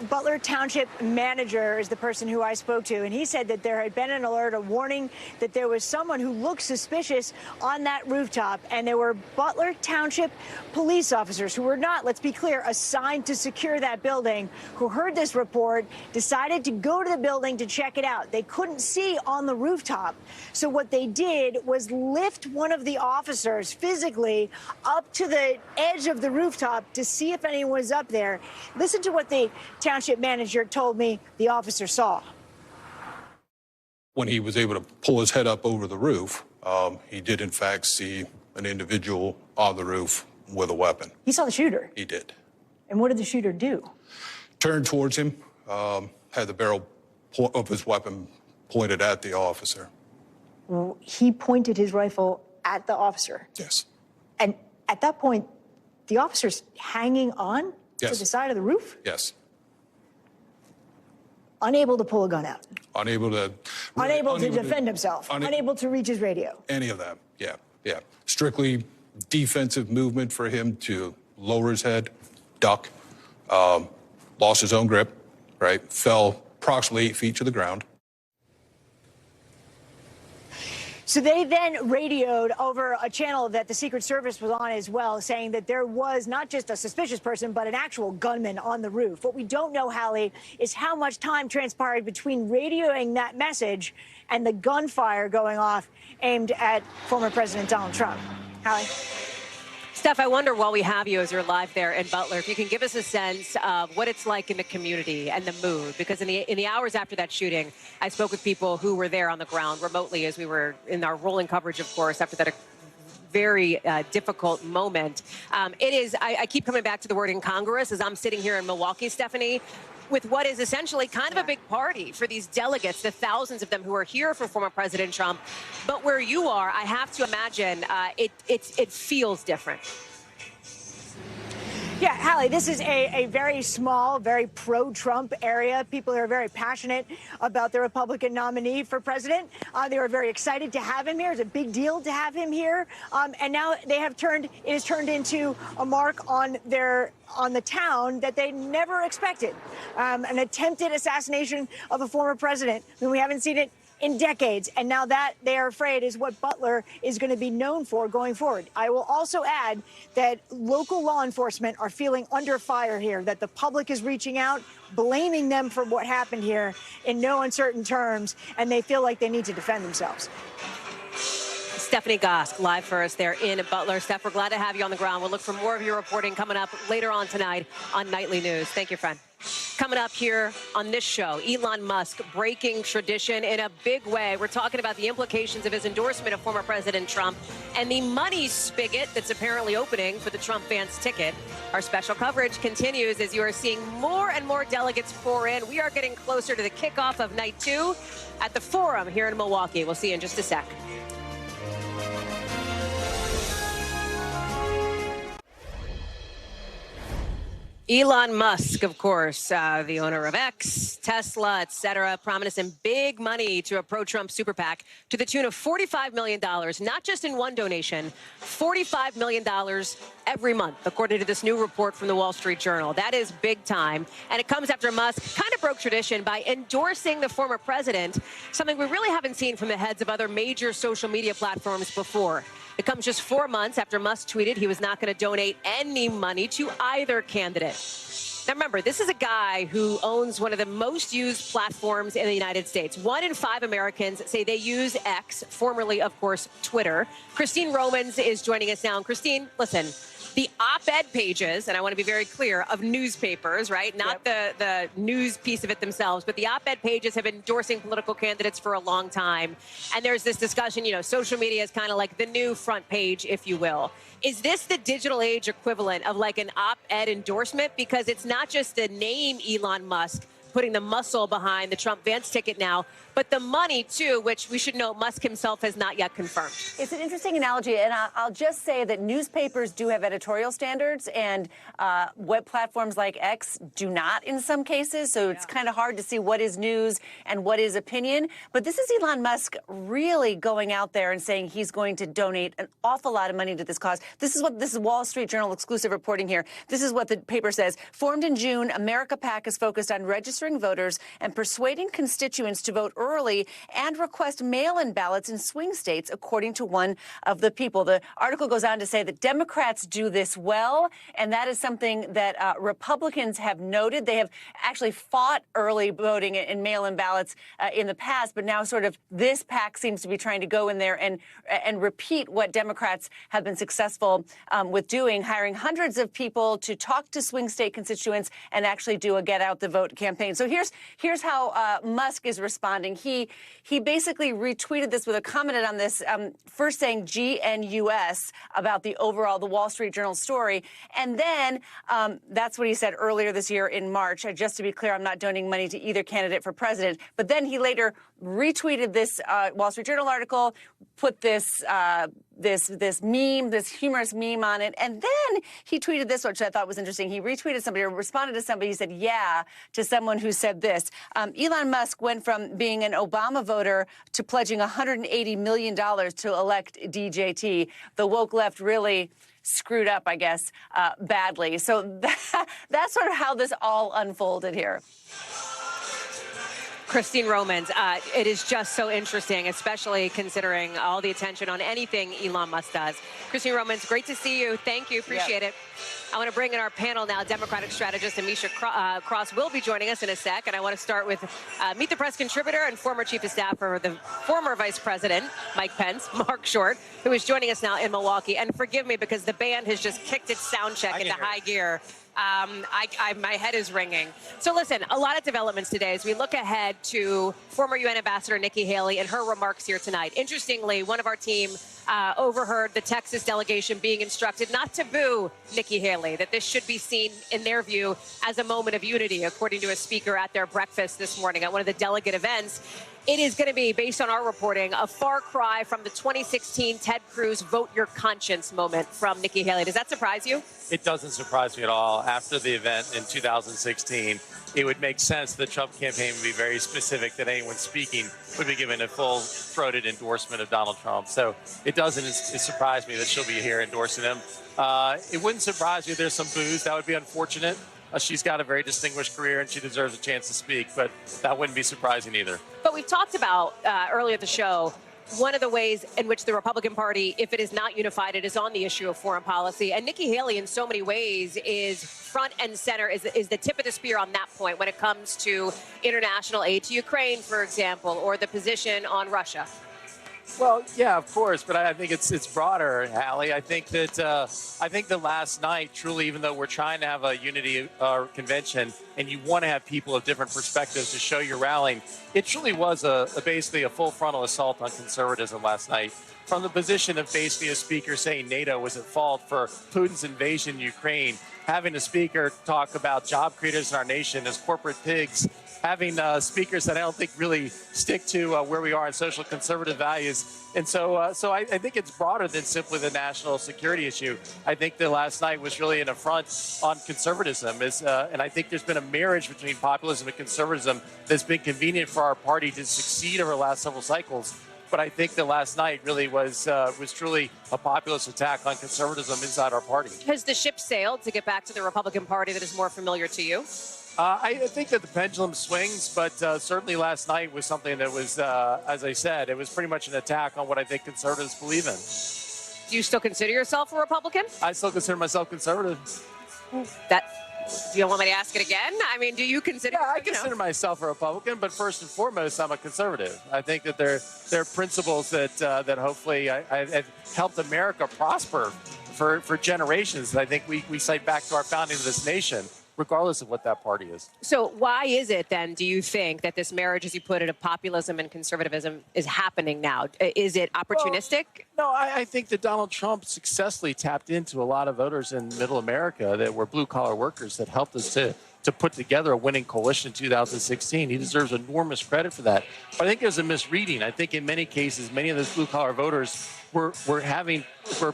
Butler Township manager is the person who I spoke to, and he said that there had been an alert, a warning that there was someone who looked suspicious on that rooftop, and there were Butler Township police officers who were not, let's be clear, assigned to secure that building, who heard this report, decided to go to the building to check it out. They couldn't see on the rooftop, so what they did was lift one of the officers physically up to the edge of the rooftop to see if anyone was up there. Listen to what the township manager told me the officer saw. When he was able to pull his head up over the roof, he did in fact see an individual on the roof with a weapon. He saw the shooter? He did. And what did the shooter do? Turned towards him, had the barrel of his weapon pointed at the officer. He pointed his rifle at the officer? Yes. And at that point, the officer's hanging on to the side of the roof? Yes. Unable to pull a gun out? Unable to defend himself? Unable to reach his radio? Any of that, yeah. Strictly defensive movement for him to lower his head, duck, lost his own grip, right? Fell approximately 8 feet to the ground. So they then radioed over a channel that the Secret Service was on as well, saying that there was not just a suspicious person, but an actual gunman on the roof. What we don't know, Hallie, is how much time transpired between radioing that message and the gunfire going off aimed at former President Donald Trump. Hallie? Steph, I wonder, while we have you as you're live there in Butler, if you can give us a sense of what it's like in the community and the mood. Because in the hours after that shooting, I spoke with people who were there on the ground remotely as we were in our rolling coverage, of course, after that very difficult moment. It is, I keep coming back to the word incongruous as I'm sitting here in Milwaukee, Stephanie, with what is essentially kind of a big party for these delegates, the thousands of them who are here for former President Trump. But where you are, I have to imagine it feels different. Yeah, Hallie, this is a very small, very pro-Trump area. People are very passionate about the Republican nominee for president. They were very excited to have him here. It's a big deal to have him here. And now it has turned into a mark on the town that they never expected. An attempted assassination of a former president. I mean, we haven't seen it in decades, and now that they are afraid is what Butler is going to be known for going forward. I will also add that local law enforcement are feeling under fire here, that the public is reaching out, blaming them for what happened here in no uncertain terms, and they feel like they need to defend themselves. Stephanie Gosk, live for us there in Butler. Steph, we're glad to have you on the ground. We'll look for more of your reporting coming up later on tonight on Nightly News. Thank you, friend. Coming up here on this show, Elon Musk breaking tradition in a big way. We're talking about the implications of his endorsement of former President Trump and the money spigot that's apparently opening for the Trump Vance ticket. Our special coverage continues as you are seeing more and more delegates pour in. We are getting closer to the kickoff of night 2 at the Forum here in Milwaukee. We'll see you in just a sec. Elon Musk, of course, the owner of X, Tesla, et cetera, promising big money to a pro-Trump super PAC to the tune of $45 million, not just in one donation, $45 million every month, according to this new report from the Wall Street Journal. That is big time. And it comes after Musk kind of broke tradition by endorsing the former president, something we really haven't seen from the heads of other major social media platforms before. It comes just 4 months after Musk tweeted he was not going to donate any money to either candidate. Now, remember, this is a guy who owns one of the most used platforms in the United States. 1 in 5 Americans say they use X, formerly, of course, Twitter. Christine Romans is joining us now. And Christine, listen, the op-ed pages, and I want to be very clear, of newspapers, right? Not the news piece of it themselves, but the op-ed pages have been endorsing political candidates for a long time. And there's this discussion, you know, social media is kind of like the new front page, if you will. Is this the digital age equivalent of like an op-ed endorsement? Because it's not just the name Elon Musk putting the muscle behind the Trump Vance ticket now, but the money, too, which we should note Musk himself has not yet confirmed. It's an interesting analogy, and I'll just say that newspapers do have editorial standards, and web platforms like X do not in some cases, so it's kind of hard to see what is news and what is opinion. But this is Elon Musk really going out there and saying he's going to donate an awful lot of money to this cause. This is Wall Street Journal exclusive reporting here. This is what the paper says. Formed in June, America PAC is focused on registering voters and persuading constituents to vote early and request mail-in ballots in swing states, according to one of the people. The article goes on to say that Democrats do this well, and that is something that Republicans have noted. They have actually fought early voting and mail-in ballots in the past, but now sort of this PAC seems to be trying to go in there and repeat what Democrats have been successful with doing, hiring hundreds of people to talk to swing state constituents and actually do a get-out-the-vote campaign. So here's how Musk is responding. He basically retweeted this with a commented on this, first saying GNUS about the Wall Street Journal story. And then that's what he said earlier this year in March. Just to be clear, I'm not donating money to either candidate for president. But then he later retweeted this Wall Street Journal article, put this meme, this humorous meme on it. And then he tweeted this, which I thought was interesting. He retweeted somebody or responded to somebody. He said, yeah, to someone who said this. Elon Musk went from being an Obama voter to pledging $180 million to elect DJT. The woke left really screwed up, I guess, badly. So that's sort of how this all unfolded here. Christine Romans, it is just so interesting, especially considering all the attention on anything Elon Musk does. Christine Romans, great to see you. Thank you. Appreciate it. I want to bring in our panel now. Democratic strategist Amisha Cross will be joining us in a sec. And I want to start with Meet the Press contributor and former chief of staff for the former vice president, Mike Pence, Mark Short, who is joining us now in Milwaukee. And forgive me because the band has just kicked its sound check into high gear. My head is ringing. So listen, a lot of developments today as we look ahead to former UN Ambassador Nikki Haley and her remarks here tonight. Interestingly, one of our team overheard the Texas delegation being instructed not to boo Nikki Haley, that this should be seen, in their view, as a moment of unity, according to a speaker at their breakfast this morning at one of the delegate events. It is going to be, based on our reporting, a far cry from the 2016 Ted Cruz vote your conscience moment from Nikki Haley. Does that surprise you? It doesn't surprise me at all. After the event in 2016, it would make sense the Trump campaign would be very specific that anyone speaking would be given a full-throated endorsement of Donald Trump. So it doesn't surprise me that she'll be here endorsing him. It wouldn't surprise me if there's some boos. That would be unfortunate. She's got a very distinguished career, and she deserves a chance to speak, but that wouldn't be surprising either. But we've talked about earlier in the show, one of the ways in which the Republican Party, if it is not unified, it is on the issue of foreign policy. And Nikki Haley, in so many ways, is front and center, is the tip of the spear on that point when it comes to international aid to Ukraine, for example, or the position on Russia. Well, yeah, of course, but I think it's broader, Hallie. I think that last night, truly, even though we're trying to have a unity convention and you want to have people of different perspectives to show your rallying, it truly was basically a full frontal assault on conservatism last night. From the position of basically a speaker saying NATO was at fault for Putin's invasion in Ukraine, having a speaker talk about job creators in our nation as corporate pigs, having speakers that I don't think really stick to where we are in social conservative values. And so I think it's broader than simply the national security issue. I think that last night was really an affront on conservatism. And I think there's been a marriage between populism and conservatism that's been convenient for our party to succeed over the last several cycles. But I think that last night really was truly a populist attack on conservatism inside our party. Has the ship sailed, to get back to the Republican Party that is more familiar to you? I think that the pendulum swings, but certainly last night was something that was, as I said, it was pretty much an attack on what I think conservatives believe in. Do you still consider yourself a Republican? I still consider myself conservative. Do you want me to ask it again? I mean, do you consider? Yeah, I consider myself a Republican, but first and foremost, I'm a conservative. I think that there are principles that hopefully have helped America prosper for generations. I think we cite back to our founding of this nation, regardless of what that party is. So why is it then, do you think, that this marriage, as you put it, of populism and conservatism is happening now? Is it opportunistic? Well, no, I think that Donald Trump successfully tapped into a lot of voters in middle America that were blue-collar workers that helped us to put together a winning coalition in 2016. He deserves enormous credit for that. But I think there's a misreading. I think in many cases, many of those blue-collar voters were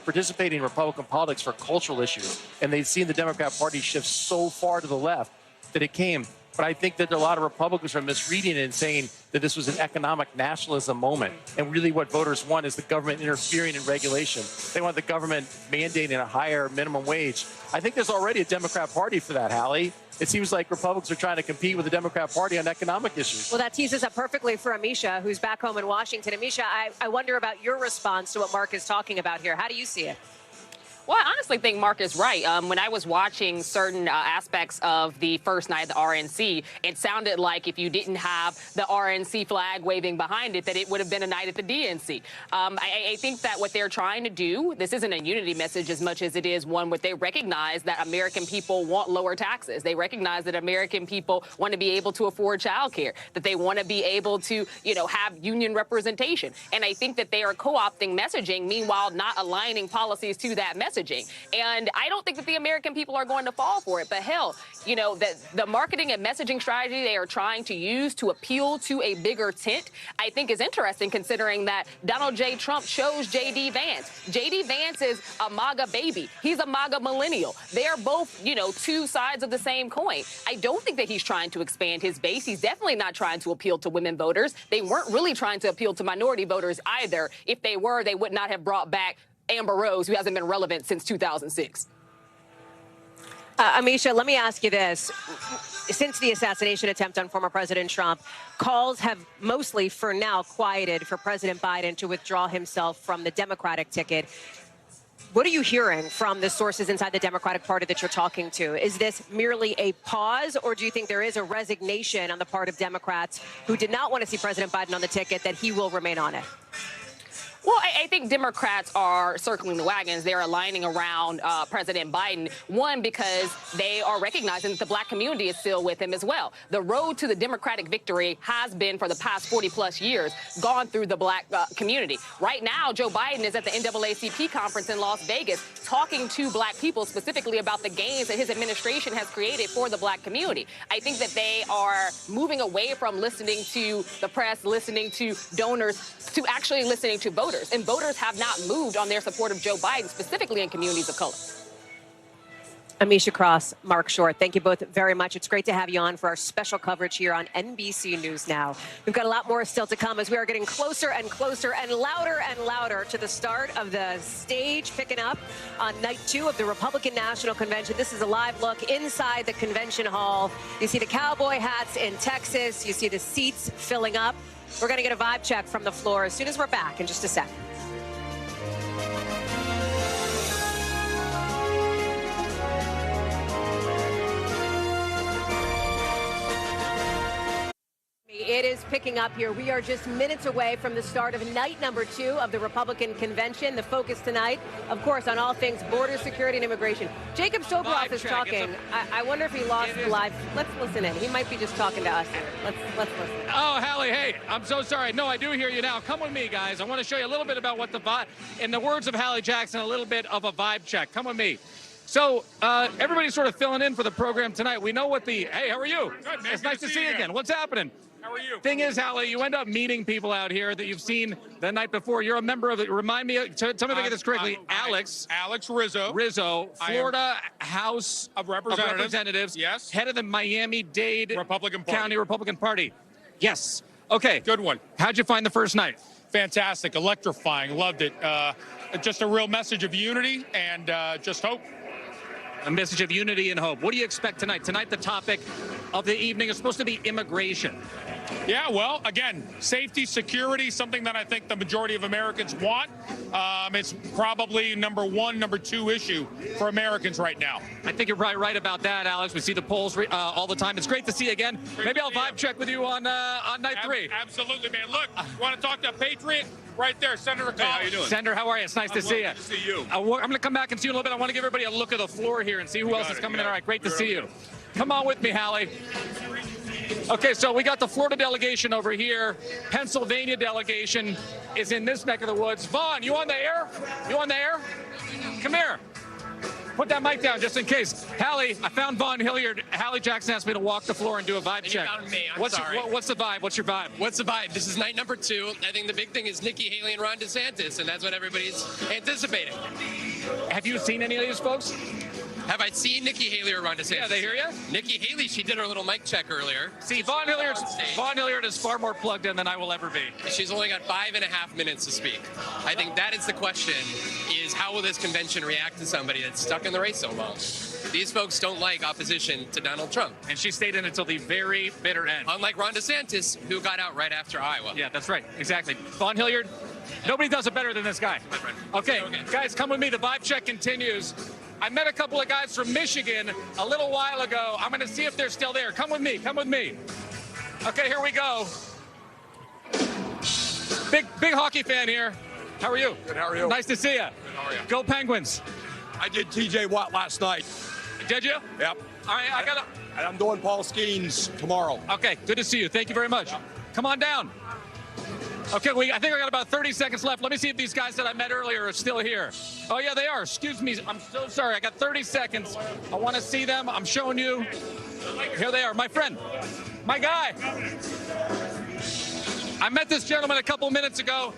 participating in Republican politics for cultural issues, and they'd seen the Democrat Party shift so far to the left that it came. But I think that a lot of Republicans are misreading it and saying that this was an economic nationalism moment. And really what voters want is the government interfering in regulation. They want the government mandating a higher minimum wage. I think there's already a Democrat Party for that, Hallie. It seems like Republicans are trying to compete with the Democrat Party on economic issues. Well, that tees us up perfectly for Amisha, who's back home in Washington. Amisha, I wonder about your response to what Mark is talking about here. How do you see it? Well, I honestly think Mark is right. When I was watching certain aspects of the first night of the RNC, it sounded like if you didn't have the RNC flag waving behind it, that it would have been a night at the DNC. I think that what they're trying to do, this isn't a unity message as much as it is one where they recognize that American people want lower taxes. They recognize that American people want to be able to afford childcare, that they want to be able to, have union representation. And I think that they are co-opting messaging, meanwhile not aligning policies to that message. And I don't think that the American people are going to fall for it. But hell, the marketing and messaging strategy they are trying to use to appeal to a bigger tent, I think is interesting, considering that Donald J. Trump chose J.D. Vance. J.D. Vance is a MAGA baby. He's a MAGA millennial. They are both, two sides of the same coin. I don't think that he's trying to expand his base. He's definitely not trying to appeal to women voters. They weren't really trying to appeal to minority voters either. If they were, they would not have brought back Amber Rose, who hasn't been relevant since 2006. Amisha, let me ask you this. Since the assassination attempt on former President Trump, calls have mostly, for now, quieted for President Biden to withdraw himself from the Democratic ticket. What are you hearing from the sources inside the Democratic Party that you're talking to? Is this merely a pause, or do you think there is a resignation on the part of Democrats who did not want to see President Biden on the ticket that he will remain on it? Well, I think Democrats are circling the wagons. They're aligning around President Biden, one, because they are recognizing that the black community is still with him as well. The road to the Democratic victory has been, for the past 40-plus years, gone through the black community. Right now, Joe Biden is at the NAACP conference in Las Vegas talking to black people specifically about the gains that his administration has created for the black community. I think that they are moving away from listening to the press, listening to donors, to actually listening to voters. And voters have not moved on their support of Joe Biden, specifically in communities of color. Amisha Cross, Mark Short, thank you both very much. It's great to have you on for our special coverage here on NBC News Now. We've got a lot more still to come as we are getting closer and closer and louder to the start of the stage picking up on night 2 of the Republican National Convention. This is a live look inside the convention hall. You see the cowboy hats in Texas. You see the seats filling up. We're going to get a vibe check from the floor as soon as we're back in just a second. It is picking up here. We are just minutes away from the start of night number 2 of the Republican Convention. The focus tonight, of course, on all things border security and immigration. Jacob Soboroff is talking. I wonder if he lost the live. Let's listen in. He might be just talking to us here. Let's listen. Oh, Hallie, hey, I'm so sorry. No, I do hear you now. Come with me, guys. I want to show you a little bit about what the vibe, in the words of Hallie Jackson, a little bit of a vibe check. Come with me. So everybody's sort of filling in for the program tonight. We know what the, hey, how are you? Good, man. It's nice to see you again. What's happening? How are you? Thing is, Hallie, you end up meeting people out here that you've seen the night before. You're a member of it. Remind me, tell me if I get this correctly. Alex Rizzo, Florida House of Representatives. Yes. Head of the Miami-Dade Republican Party. County Republican Party. Yes. Okay. Good one. How'd you find the first night? Fantastic. Electrifying. Loved it. Just a real message of unity and just hope. A message of unity and hope. What do you expect tonight? Tonight, the topic of the evening is supposed to be immigration. Yeah, well, again, safety, security, something that I think the majority of Americans want. It's probably number 1, number 2 issue for Americans right now. I think you're probably right about that, Alex. We see the polls all the time. It's great to see you again. Maybe I'll vibe check with you on night 3. Absolutely, man. Look, you want to talk to a patriot? Right there, Senator Collins. Hey, how you doing? Senator, how are you? It's nice to see you. Good to see you. I'm going to come back and see you in a little bit. I want to give everybody a look at the floor here and see who else is coming in. All right, great to see you. Come on with me, Hallie. Okay, so we got the Florida delegation over here. Pennsylvania delegation is in this neck of the woods. Vaughn, you on the air? You on the air? Come here. Put that mic down just in case. Hallie, I found Vaughn Hilliard. Hallie Jackson asked me to walk the floor and do a vibe check. You found me. I'm what's sorry. What's the vibe? What's your vibe? What's the vibe? This is night number 2. I think the big thing is Nikki Haley and Ron DeSantis, and that's what everybody's anticipating. Have you seen any of these folks? Have I seen Nikki Haley or Ron DeSantis? Yeah, they hear you? Nikki Haley, she did her little mic check earlier. See, Vaughn Hilliard is far more plugged in than I will ever be. She's only got 5.5 minutes to speak. I think that is the question, is how will this convention react to somebody that's stuck in the race so long? These folks don't like opposition to Donald Trump. And she stayed in until the very bitter end. Unlike Ron DeSantis, who got out right after Iowa. Yeah, that's right. Exactly. Vaughn Hilliard, nobody does it better than this guy. Okay, guys, come with me. The vibe check continues. I met a couple of guys from Michigan a little while ago. I'm going to see if they're still there. Come with me. Come with me. Okay, here we go. Big hockey fan here. How are you? Good, how are you? Nice to see you. Good, how are you? Go Penguins. I did TJ Watt last night. Did you? Yep. All right, And I'm doing Paul Skeens tomorrow. Okay, good to see you. Thank you very much. Come on down. Okay, I think I got about 30 seconds left. Let me see if these guys that I met earlier are still here. Oh, yeah, they are. Excuse me. I'm so sorry. I got 30 seconds. I want to see them. I'm showing you. Here they are. My friend. My guy. I met this gentleman a couple minutes ago.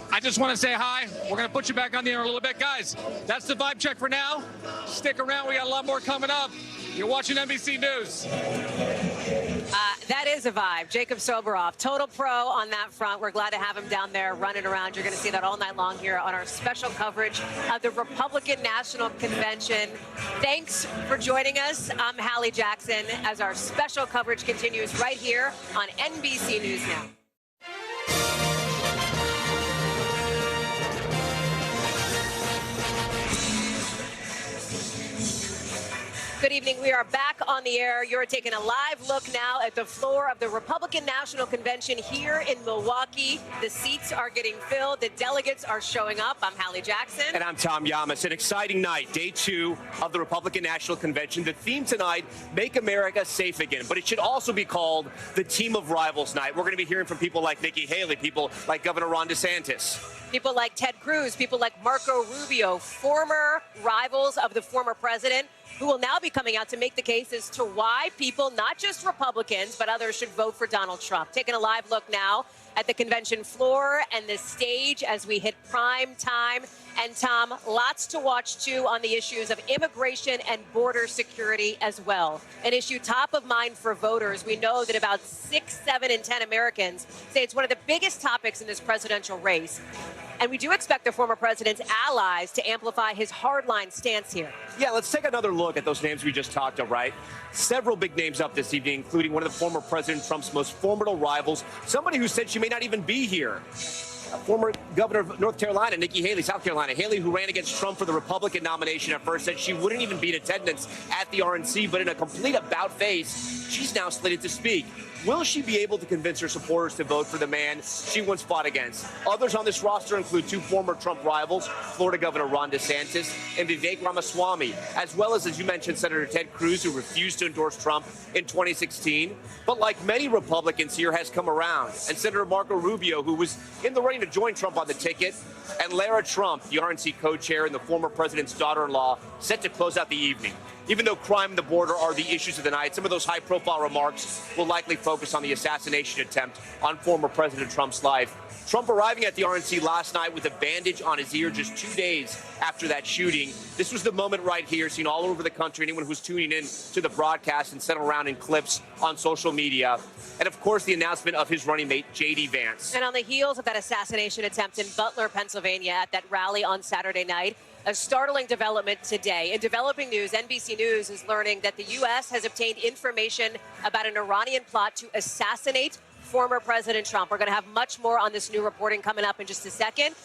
I just want to say hi. We're going to put you back on the air in a little bit. Guys, that's the vibe check for now. Stick around. We got a lot more coming up. You're watching NBC News. That is a vibe. Jacob Soboroff, total pro on that front. We're glad to have him down there running around. You're going to see that all night long here on our special coverage of the Republican National Convention. Thanks for joining us. I'm Hallie Jackson as our special coverage continues right here on NBC News Now. Good evening. We are back on the air. You're taking a live look now at the floor of the Republican National Convention here in Milwaukee. The seats are getting filled. The delegates are showing up. I'm Hallie Jackson. And I'm Tom Yamas. An exciting night, day 2 of the Republican National Convention. The theme tonight, Make America Safe Again. But it should also be called the Team of Rivals night. We're going to be hearing from people like Nikki Haley, people like Governor Ron DeSantis. People like Ted Cruz, people like Marco Rubio, former rivals of the former president, who will now be coming out to make the case as to why people, not just Republicans, but others, should vote for Donald Trump. Taking a live look now at the convention floor and the stage as we hit prime time. And Tom, lots to watch, too, on the issues of immigration and border security as well. An issue top of mind for voters. We know that about 6, 7 in 10 Americans say it's one of the biggest topics in this presidential race. And we do expect the former president's allies to amplify his hardline stance here. Yeah, let's take another look at those names we just talked of, right? Several big names up this evening, including one of the former President Trump's most formidable rivals, somebody who said she may not even be here. Former governor of North Carolina, Nikki Haley, South Carolina. Haley, who ran against Trump for the Republican nomination at first, said she wouldn't even be in attendance at the RNC, but in a complete about-face, she's now slated to speak. Will she be able to convince her supporters to vote for the man she once fought against? Others on this roster include 2 former Trump rivals, Florida Governor Ron DeSantis and Vivek Ramaswamy, as well as you mentioned, Senator Ted Cruz, who refused to endorse Trump in 2016. But like many Republicans here, has come around. And Senator Marco Rubio, who was in the running to join Trump on the ticket, and Lara Trump, the RNC co-chair and the former president's daughter-in-law, set to close out the evening. Even though crime and the border are the issues of the night, some of those high-profile remarks will likely focus on the assassination attempt on former President Trump's life. Trump arriving at the RNC last night with a bandage on his ear just 2 days after that shooting. This was the moment right here, seen all over the country. Anyone who's tuning in to the broadcast and sent around in clips on social media. And, of course, the announcement of his running mate, J.D. Vance. And on the heels of that assassination attempt in Butler, Pennsylvania, at that rally on Saturday night, a startling development today. In developing news, NBC News is learning that the U.S. has obtained information about an Iranian plot to assassinate former President Trump. We're going to have much more on this new reporting coming up in just a second.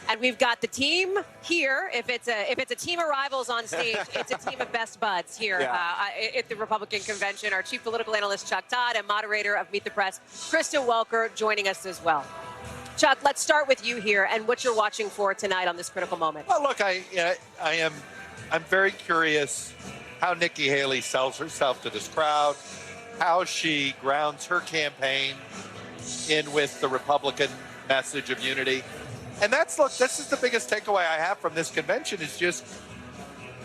And we've got the team here. If it's a team of rivals on stage, it's a team of best buds here at the Republican convention. Our chief political analyst, Chuck Todd, and moderator of Meet the Press, Krista Welker, joining us as well. Chuck, let's start with you here and what you're watching for tonight on this critical moment. Well, look, I'm very curious how Nikki Haley sells herself to this crowd, how she grounds her campaign in with the Republican message of unity. And this is the biggest takeaway I have from this convention is just,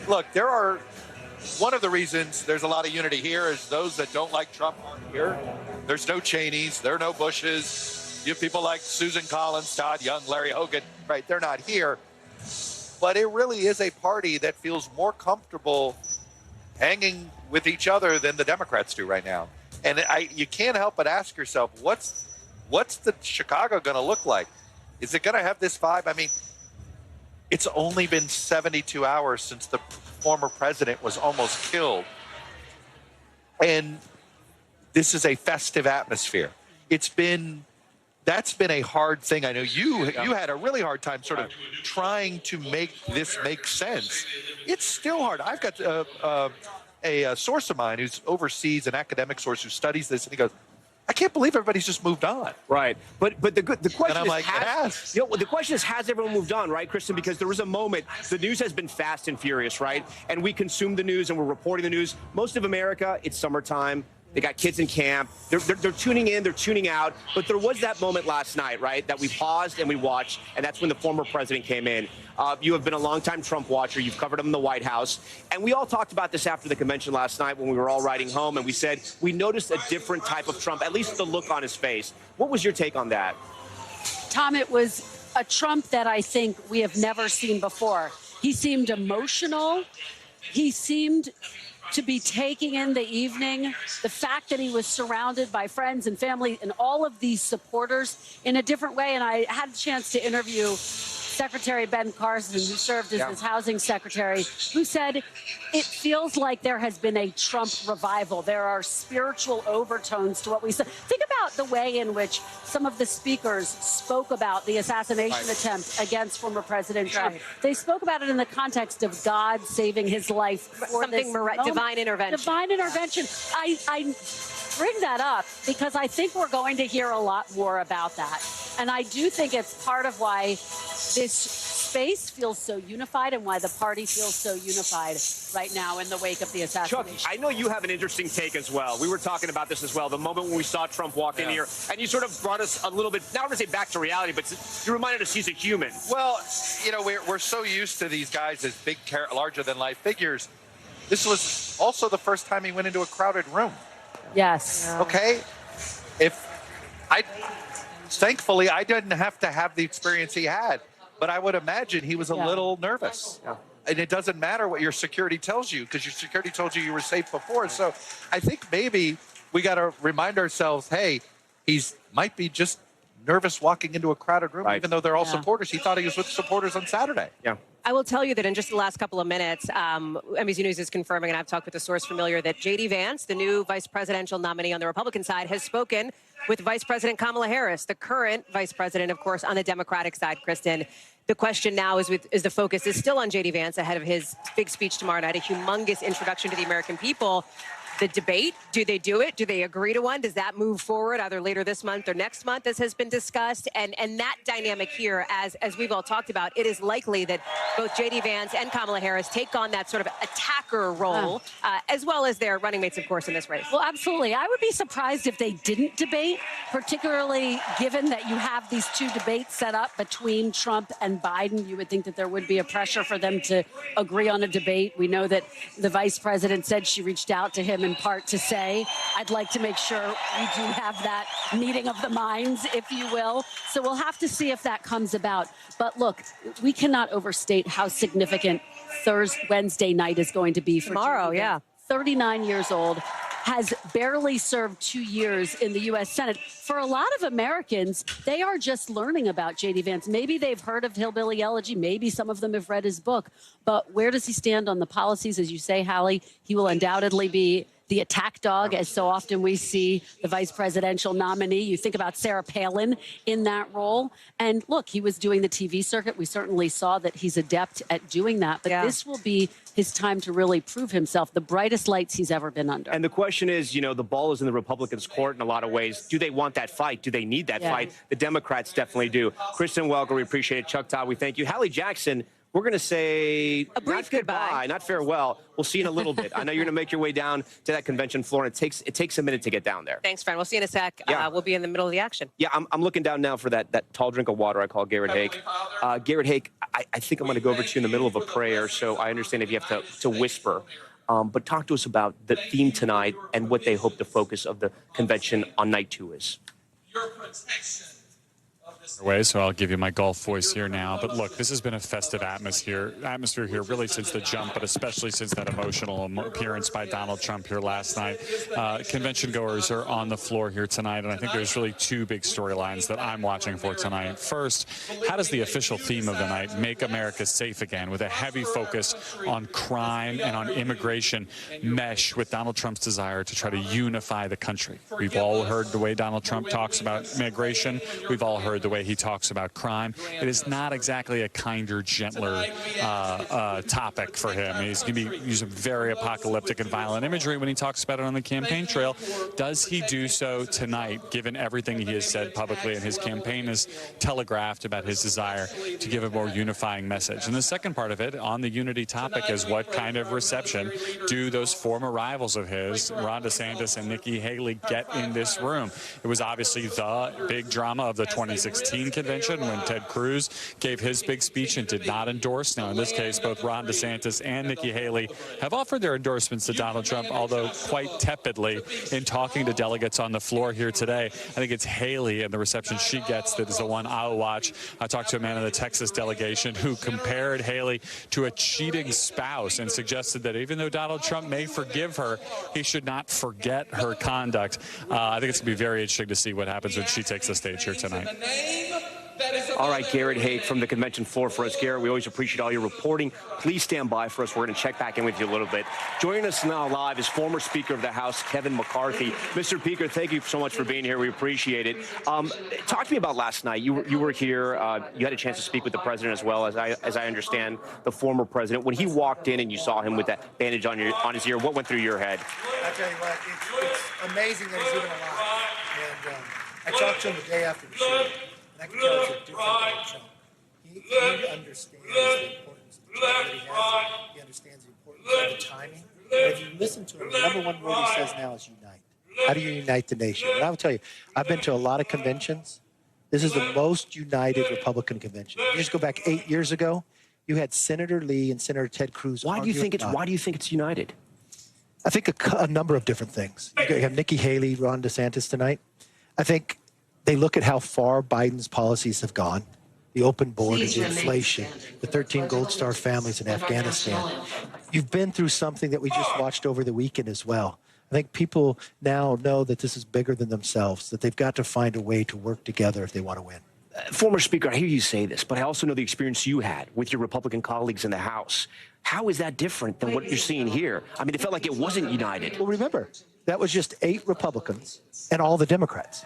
look, one of the reasons there's a lot of unity here is those that don't like Trump aren't here. There's no Cheneys, there are no Bushes. You have people like Susan Collins, Todd Young, Larry Hogan, right? They're not here. But it really is a party that feels more comfortable hanging with each other than the Democrats do right now. And you can't help but ask yourself, what's the Chicago going to look like? Is it going to have this vibe? I mean, it's only been 72 hours since the former president was almost killed. And this is a festive atmosphere. That's been a hard thing. I know you had a really hard time sort of trying to make this make sense. It's still hard. I've got a source of mine who's overseas, an academic source who studies this, and he goes, I can't believe everybody's just moved on. Right. But the question and I'm is, like, the question is, has everyone moved on, right, Kristen? Because there was a moment, the news has been fast and furious, right? And we consume the news and we're reporting the news. Most of America, it's summertime. They got kids in camp. They're tuning in, they're tuning out. But there was that moment last night, right, that we paused and we watched, and that's when the former president came in. You have been a longtime Trump watcher. You've covered him in the White House. And we all talked about this after the convention last night when we were all riding home, and we said we noticed a different type of Trump, at least the look on his face. What was your take on that? Tom, it was a Trump that I think we have never seen before. He seemed emotional. He seemed to be taking in the evening, the fact that he was surrounded by friends and family and all of these supporters in a different way. And I had a chance to interview Secretary Ben Carson, who served as his housing secretary, who said it feels like there has been a Trump revival. There are spiritual overtones to what we said. Think about the way in which some of the speakers spoke about the assassination attempt against former President Trump. They spoke about it in the context of God saving his life for Something divine intervention. Divine intervention. I bring that up because I think we're going to hear a lot more about that. And I do think it's part of why this space feels so unified and why the party feels so unified right now in the wake of the assassination. Chuck, I know you have an interesting take as well. We were talking about this as well, the moment when we saw Trump walk in here, and you sort of brought us a little bit, not to say back to reality, but you reminded us he's a human. Well, you know, we're so used to these guys as big, larger-than-life figures. This was also the first time he went into a crowded room. Yes. Okay? Thankfully, I didn't have to have the experience he had, but I would imagine he was a little nervous. And it doesn't matter what your security tells you, because your security told you were safe before. So I think maybe we got to remind ourselves, hey, he's might be just nervous walking into a crowded room, even though they're all supporters. He thought he was with supporters on Saturday. Yeah. I will tell you that in just the last couple of minutes, NBC News is confirming, and I've talked with a source familiar, that J.D. Vance, the new vice presidential nominee on the Republican side, has spoken with Vice President Kamala Harris, the current vice president, of course, on the Democratic side, Kristen. The question now is the focus is still on J.D. Vance ahead of his big speech tomorrow night, a humongous introduction to the American people. The debate, do they do it? Do they agree to one? Does that move forward either later this month or next month, as has been discussed? And that dynamic here, as we've all talked about, it is likely that both J.D. Vance and Kamala Harris take on that sort of attacker role, as well as their running mates, of course, in this race. Well, absolutely. I would be surprised if they didn't debate, particularly given that you have these two debates set up between Trump and Biden. You would think that there would be a pressure for them to agree on a debate. We know that the vice president said she reached out to him in part to say, I'd like to make sure we do have that meeting of the minds, if you will. So we'll have to see if that comes about. But look, we cannot overstate how significant Wednesday night is going to be for tomorrow. 39 years old, has barely served 2 years in the U.S. Senate. For a lot of Americans, they are just learning about J.D. Vance. Maybe they've heard of Hillbilly Elegy. Maybe some of them have read his book. But where does he stand on the policies? As you say, Hallie, he will undoubtedly be the attack dog, as so often we see the vice presidential nominee. You think about Sarah Palin in that role. And look, he was doing the TV circuit. We certainly saw that he's adept at doing that. But this will be his time to really prove himself, the brightest lights he's ever been under. And the question is, you know, the ball is in the Republicans' court in a lot of ways. Do they want that fight? Do they need that fight? The Democrats definitely do. Kristen Welker, we appreciate it. Chuck Todd, we thank you. Hallie Jackson, we're going to say a brief goodbye, not farewell. We'll see you in a little bit. I know you're going to make your way down to that convention floor, and it takes a minute to get down there. Thanks, friend. We'll see you in a sec. We'll be in the middle of the action. Yeah, I'm looking down now for that tall drink of water I call Garrett Hake. Garrett Hake, I think I'm going to go over to you in the middle of a prayer, so I understand if you have to whisper. But talk to us about the theme tonight and what they hope the focus of the convention on night 2 is. Your protection. So I'll give you my golf voice here now. But look, this has been a festive atmosphere here really since the jump, but especially since that emotional appearance by Donald Trump here last night. Convention goers are on the floor here tonight, and I think there's really two big storylines that I'm watching for tonight. First, how does the official theme of the night, Make America Safe Again, with a heavy focus on crime and on immigration, mesh with Donald Trump's desire to try to unify the country? We've all heard the way Donald Trump talks about immigration. We've all heard the way he talks about crime. It is not exactly a kinder, gentler topic for him. He's going to be using very apocalyptic and violent imagery when he talks about it on the campaign trail. Does he do so tonight, given everything he has said publicly, and his campaign has telegraphed about his desire to give a more unifying message? And the second part of it, on the unity topic, is what kind of reception do those former rivals of his, Ron DeSantis and Nikki Haley, get in this room? It was obviously the big drama of the 2016 convention when Ted Cruz gave his big speech and did not endorse. Now, in this case, both Ron DeSantis and Nikki Haley have offered their endorsements to Donald Trump, although quite tepidly in talking to delegates on the floor here today. I think it's Haley and the reception she gets that is the one I'll watch. I talked to a man in the Texas delegation who compared Haley to a cheating spouse and suggested that even though Donald Trump may forgive her, he should not forget her conduct. I think it's going to be very interesting to see what happens when she takes the stage here tonight. All right, Garrett Haig from the convention floor for us. Garrett, we always appreciate all your reporting. Please stand by for us. We're going to check back in with you a little bit. Joining us now live is former Speaker of the House, Kevin McCarthy. Mr. Speaker, thank you so much for being here. We appreciate it. Talk to me about last night. You were here. You had a chance to speak with the president as well, as I understand, the former president. When he walked in and you saw him with that bandage on his ear, what went through your head? I tell you what, it's amazing that he's even alive. And I talked to him the day after the show, and I can tell it's a different Donald Trump. He understands the importance of the job that he has. He understands the importance of the timing. And if you listen to him, the number one word he says now is unite. How do you unite the nation? And I will tell you, I've been to a lot of conventions. This is the most united Republican convention. You just go back 8 years ago, you had Senator Lee and Senator Ted Cruz. Why do you think it's united? I think a number of different things. You have Nikki Haley, Ron DeSantis tonight. I think they look at how far Biden's policies have gone. The open borders, the inflation, the 13 Gold Star families in Afghanistan. You've been through something that we just watched over the weekend as well. I think people now know that this is bigger than themselves, that they've got to find a way to work together if they want to win. Former Speaker, I hear you say this, but I also know the experience you had with your Republican colleagues in the House. How is that different than what you're seeing here? I mean, it felt like it wasn't united. Well, remember, that was just 8 Republicans and all the Democrats.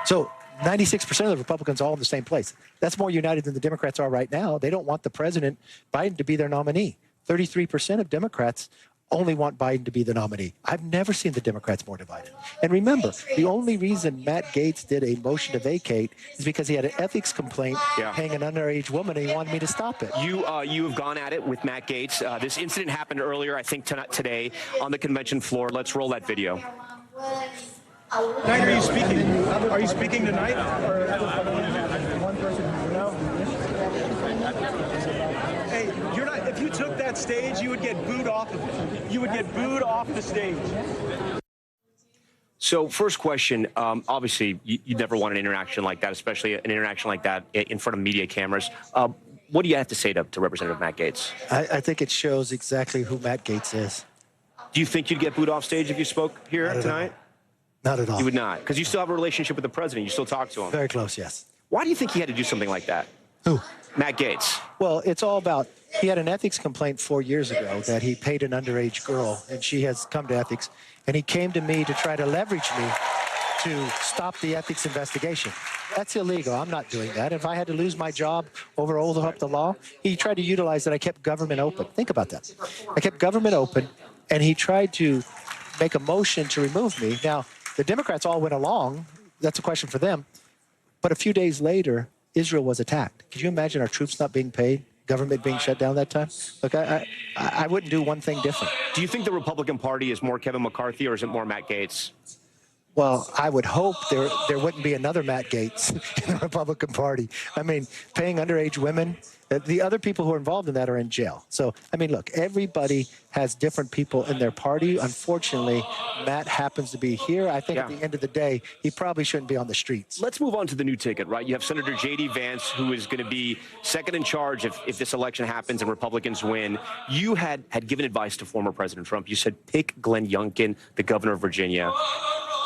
So 96% of the Republicans all in the same place. That's more united than the Democrats are right now. They don't want the president, Biden, to be their nominee. 33% of Democrats only want Biden to be the nominee. I've never seen the Democrats more divided. And remember, the only reason Matt Gaetz did a motion to vacate is because he had an ethics complaint paying an underage woman, and he wanted me to stop it. You have gone at it with Matt Gaetz. This incident happened earlier, I think, today on the convention floor. Let's roll that video. Tonight, are you speaking? Are you speaking tonight? Hey, you're not. If you took that stage, you would get booed off of it. You would get booed off the stage. So, first question. Obviously, you never want an interaction like that, especially an interaction like that in front of media cameras. What do you have to say to Representative Matt Gaetz? I think it shows exactly who Matt Gaetz is. Do you think you'd get booed off stage if you spoke here tonight? Not at all. You would not, because you still have a relationship with the president. You still talk to him. Very close, yes. Why do you think he had to do something like that? Who? Matt Gaetz. Well, it's all about, he had an ethics complaint 4 years ago that he paid an underage girl, and she has come to ethics, and he came to me to try to leverage me to stop the ethics investigation. That's illegal. I'm not doing that. If I had to lose my job over holding up the law, he tried to utilize that. I kept government open. Think about that. I kept government open, and he tried to make a motion to remove me. Now, the Democrats all went along. That's a question for them. But a few days later, Israel was attacked. Could you imagine our troops not being paid, government being shut down that time? Look, I wouldn't do one thing different. Do you think the Republican Party is more Kevin McCarthy or is it more Matt Gaetz? Well, I would hope there wouldn't be another Matt Gaetz in the Republican Party. I mean, paying underage women, the other people who are involved in that are in jail. So, I mean, look, everybody has different people in their party. Unfortunately, Matt happens to be here. I think at the end of the day, he probably shouldn't be on the streets. Let's move on to the new ticket, right? You have Senator J.D. Vance, who is going to be second in charge if this election happens and Republicans win. You had given advice to former President Trump. You said, pick Glenn Youngkin, the governor of Virginia.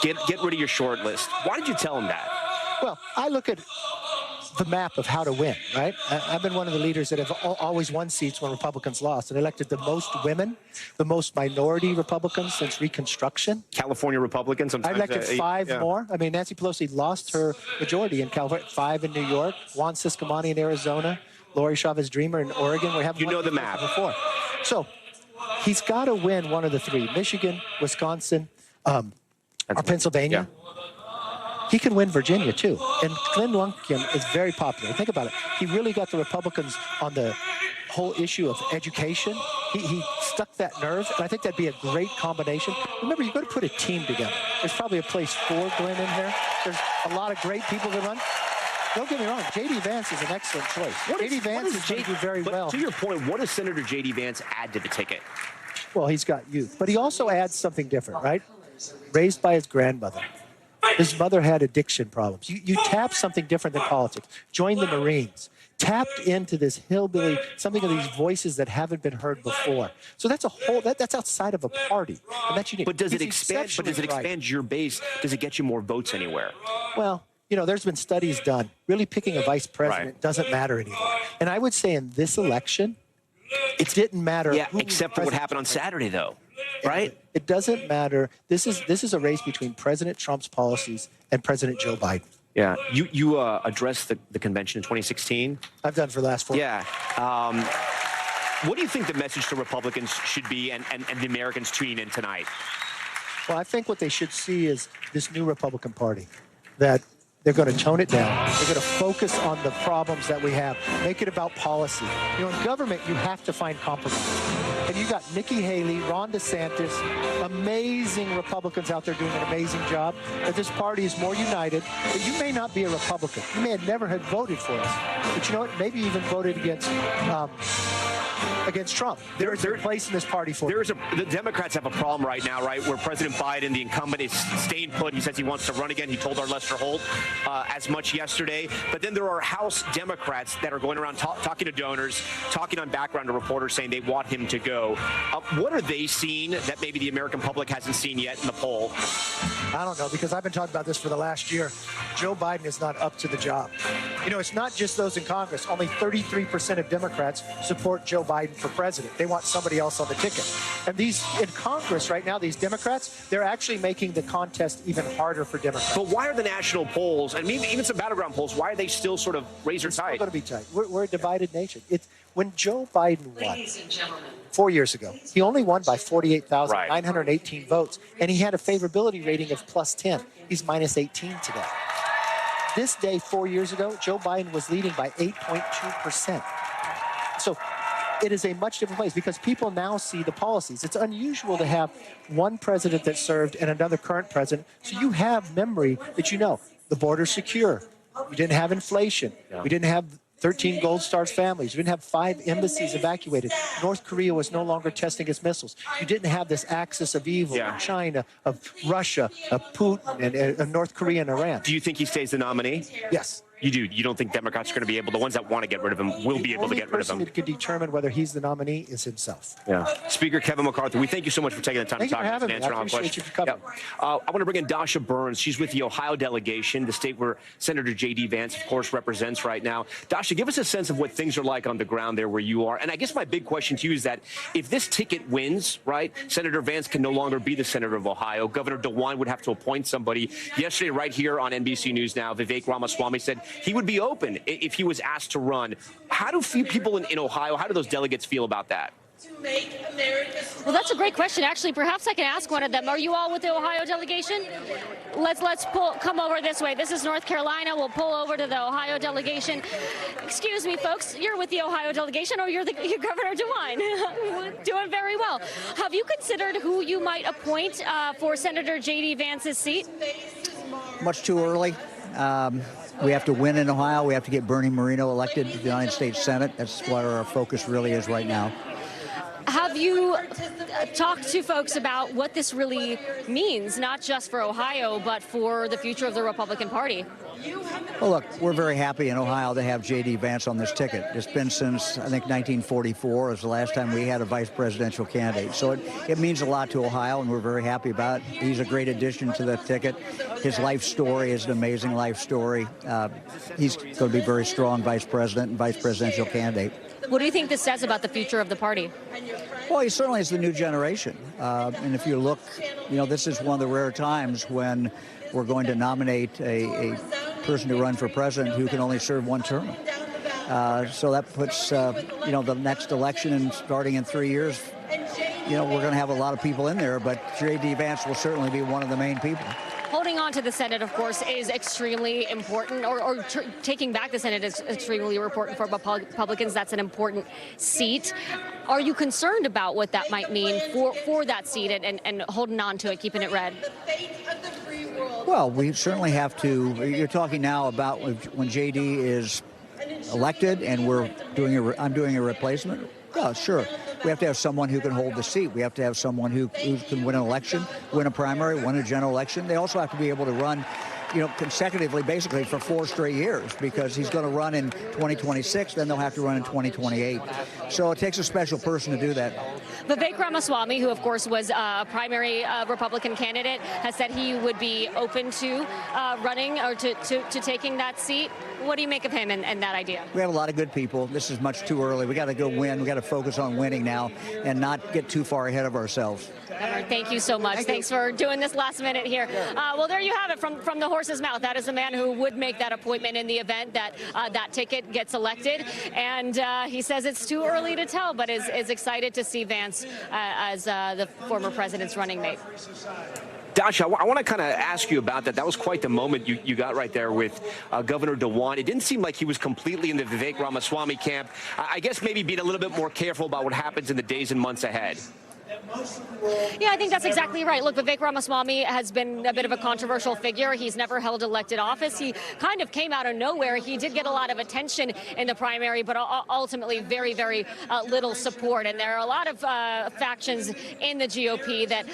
Get rid of your short list. Why did you tell him that? Well, I look at the map of how to win, right? I've been one of the leaders that have always won seats when Republicans lost and elected the most women, the most minority Republicans since Reconstruction. California Republicans. I elected 5 more. I mean, Nancy Pelosi lost her majority in California, 5 in New York, Juan Ciscomani in Arizona, Lori Chavez Dreamer in Oregon. We haven't the map before. So he's got to win one of the 3, Michigan, Wisconsin, or Pennsylvania. He can win Virginia, too. And Glenn Youngkin is very popular. Think about it. He really got the Republicans on the whole issue of education. He stuck that nerve, and I think that'd be a great combination. Remember, you've got to put a team together. There's probably a place for Glenn in here. There's a lot of great people that run. Don't get me wrong, J.D. Vance is an excellent choice. J.D. Vance is going to do very well. To your point, what does Senator J.D. Vance add to the ticket? Well, he's got youth. But he also adds something different, right? Raised by his grandmother. His mother had addiction problems. You tap something different than politics. Join the Marines. Tapped into this hillbilly, something of these voices that haven't been heard before. So that's a whole, that's outside of a party. And that's unique. But does it expand your base? Does it get you more votes anywhere? Well, there's been studies done. Really picking a vice president doesn't matter anymore. And I would say in this election, it didn't matter. Yeah, except for what happened on Saturday, though, right? It doesn't matter. This is a race between President Trump's policies and President Joe Biden. Yeah, you addressed the convention in 2016. I've done for the last 4 years. Yeah. What do you think the message to Republicans should be and the Americans tuning in tonight? Well, I think what they should see is this new Republican Party, that they're going to tone it down. They're going to focus on the problems that we have. Make it about policy. In government, you have to find compromise. And you got Nikki Haley, Ron DeSantis, amazing Republicans out there doing an amazing job. But this party is more united. But you may not be a Republican. You may have never had voted for us. But you know what? Maybe even voted against Trump. There's a place in this party for the Democrats have a problem right now, right, where President Biden, the incumbent, is staying put. He says he wants to run again. He told our Lester Holt as much yesterday. But then there are House Democrats that are going around talking to donors, talking on background to reporters, saying they want him to go. What are they seeing that maybe the American public hasn't seen yet in the poll? I don't know, because I've been talking about this for the last year. Joe Biden is not up to the job. It's not just those in Congress. Only 33% of Democrats support Joe Biden for president. They want somebody else on the ticket. And these in Congress right now, these Democrats, they're actually making the contest even harder for Democrats. But why are the national polls, and even some battleground polls, why are they still sort of razor tight? It's going to be tight. We're a divided nation. When Joe Biden won 4 years ago, he only won by 48,918 votes, and he had a favorability rating of plus 10. He's minus 18 today. This day, 4 years ago, Joe Biden was leading by 8.2%. So it is a much different place because people now see the policies. It's unusual to have one president that served and another current president. So you have memory that the border's secure. We didn't have inflation. Yeah. We didn't have 13 Gold Stars families. We didn't have 5 embassies evacuated. North Korea was no longer testing its missiles. You didn't have this axis of evil of China, of Russia, of Putin, and North Korea and Iran. Do you think he stays the nominee? Yes. You do. You don't think Democrats are going to be able, the ones that want to get rid of him will be able to get rid of him? The only person that could determine whether he's the nominee is himself. Yeah. Speaker Kevin McCarthy, we thank you so much for taking the time to talk to us and answer all the questions. I want to bring in Dasha Burns. She's with the Ohio delegation, the state where Senator J.D. Vance, of course, represents right now. Dasha, give us a sense of what things are like on the ground there where you are. And I guess my big question to you is that if this ticket wins, right, Senator Vance can no longer be the senator of Ohio. Governor DeWine would have to appoint somebody. Yesterday, right here on NBC News Now, Vivek Ramaswamy said he would be open if he was asked to run. How do people in Ohio, how do those delegates feel about that? Well, that's a great question. Actually, perhaps I can ask one of them. Are you all with the Ohio delegation? Let's come over this way. This is North Carolina. We'll pull over to the Ohio delegation. Excuse me, folks. You're with the Ohio delegation, or you're Governor DeWine. Doing very well. Have you considered who you might appoint for Senator J.D. Vance's seat? Much too early. We have to win in Ohio. We have to get Bernie Moreno elected to the United States Senate. That's what our focus really is right now. Have you talked to folks about what this really means, not just for Ohio, but for the future of the Republican Party? Well, look, we're very happy in Ohio to have J.D. Vance on this ticket. It's been since, I think, 1944 is the last time we had a vice presidential candidate. So it means a lot to Ohio, and we're very happy about it. He's a great addition to the ticket. His life story is an amazing life story. He's going to be a very strong vice president and vice presidential candidate. What do you think this says about the future of the party? Well, he certainly is the new generation. And if you look, this is one of the rare times when we're going to nominate a person to run for president who can only serve one term. So that puts, the next election and starting in 3 years, we're going to have a lot of people in there, but J.D. Vance will certainly be one of the main people. Holding on to the Senate, of course, is extremely important, or taking back the Senate is extremely important for Republicans. That's an important seat. Are you concerned about what that might mean for that seat and holding on to it, keeping it red? Well, we certainly have to. You're talking now about when J.D. is elected and I'm doing a replacement. Oh, sure. We have to have someone who can hold the seat. We have to have someone who can win an election, win a primary, win a general election. They also have to be able to run consecutively, basically for 4 straight years, because he's going to run in 2026, then they'll have to run in 2028. So it takes a special person to do that. Vivek Ramaswamy, who of course was a primary Republican candidate, has said he would be open to running or to taking that seat. What do you make of him and that idea? We have a lot of good people. This is much too early. We got to go win. We got to focus on winning now and not get too far ahead of ourselves. Governor, thank you so much. Thanks for doing this last minute here. Well, there you have it from the horse's mouth. That is the man who would make that appointment in the event that that ticket gets elected. And he says it's too early to tell, but is excited to see Vance as the former president's running mate. Dasha, I want to kind of ask you about that. That was quite the moment you got right there with Governor DeWine. It didn't seem like he was completely in the Vivek Ramaswamy camp. I guess maybe being a little bit more careful about what happens in the days and months ahead. Yeah, I think that's exactly right. Look, Vivek Ramaswamy has been a bit of a controversial figure. He's never held elected office. He kind of came out of nowhere. He did get a lot of attention in the primary, but ultimately very, very little support. And there are a lot of factions in the GOP that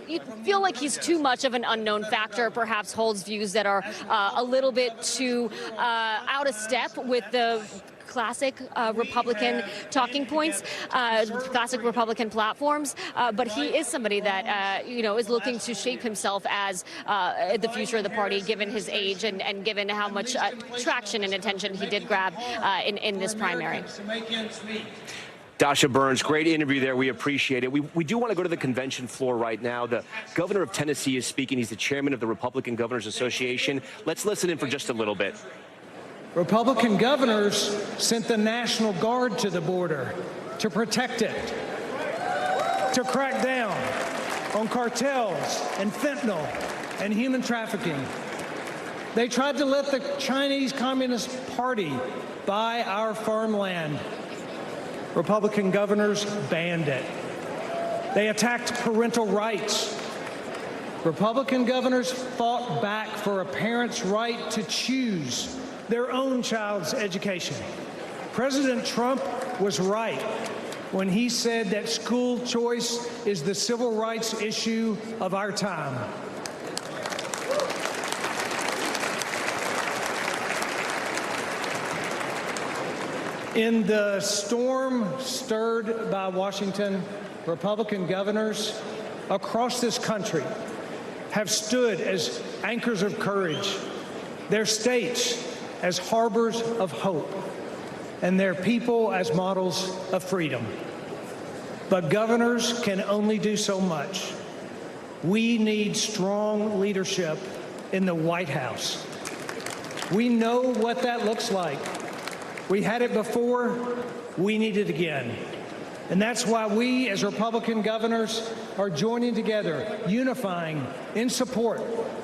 you feel like he's too much of an unknown factor, perhaps holds views that are a little bit too out of step with the classic Republican talking points, classic Republican platforms, but he is somebody that is looking to shape himself as the future of the party, given his age and given how much traction and attention he did grab in this primary. Dasha Burns, great interview there. We appreciate it. We do want to go to the convention floor right now. The governor of Tennessee is speaking. He's the chairman of the Republican Governors Association. Let's listen in for just a little bit. Republican governors sent the National Guard to the border to protect it, to crack down on cartels and fentanyl and human trafficking. They tried to let the Chinese Communist Party buy our farmland. Republican governors banned it. They attacked parental rights. Republican governors fought back for a parent's right to choose their own child's education. President Trump was right when he said that school choice is the civil rights issue of our time. In the storm stirred by Washington, Republican governors across this country have stood as anchors of courage, their states as harbors of hope, and their people as models of freedom. But governors can only do so much. We need strong leadership in the White House. We know what that looks like. We had it before, we need it again. And that's why we, as Republican governors, are joining together, unifying in support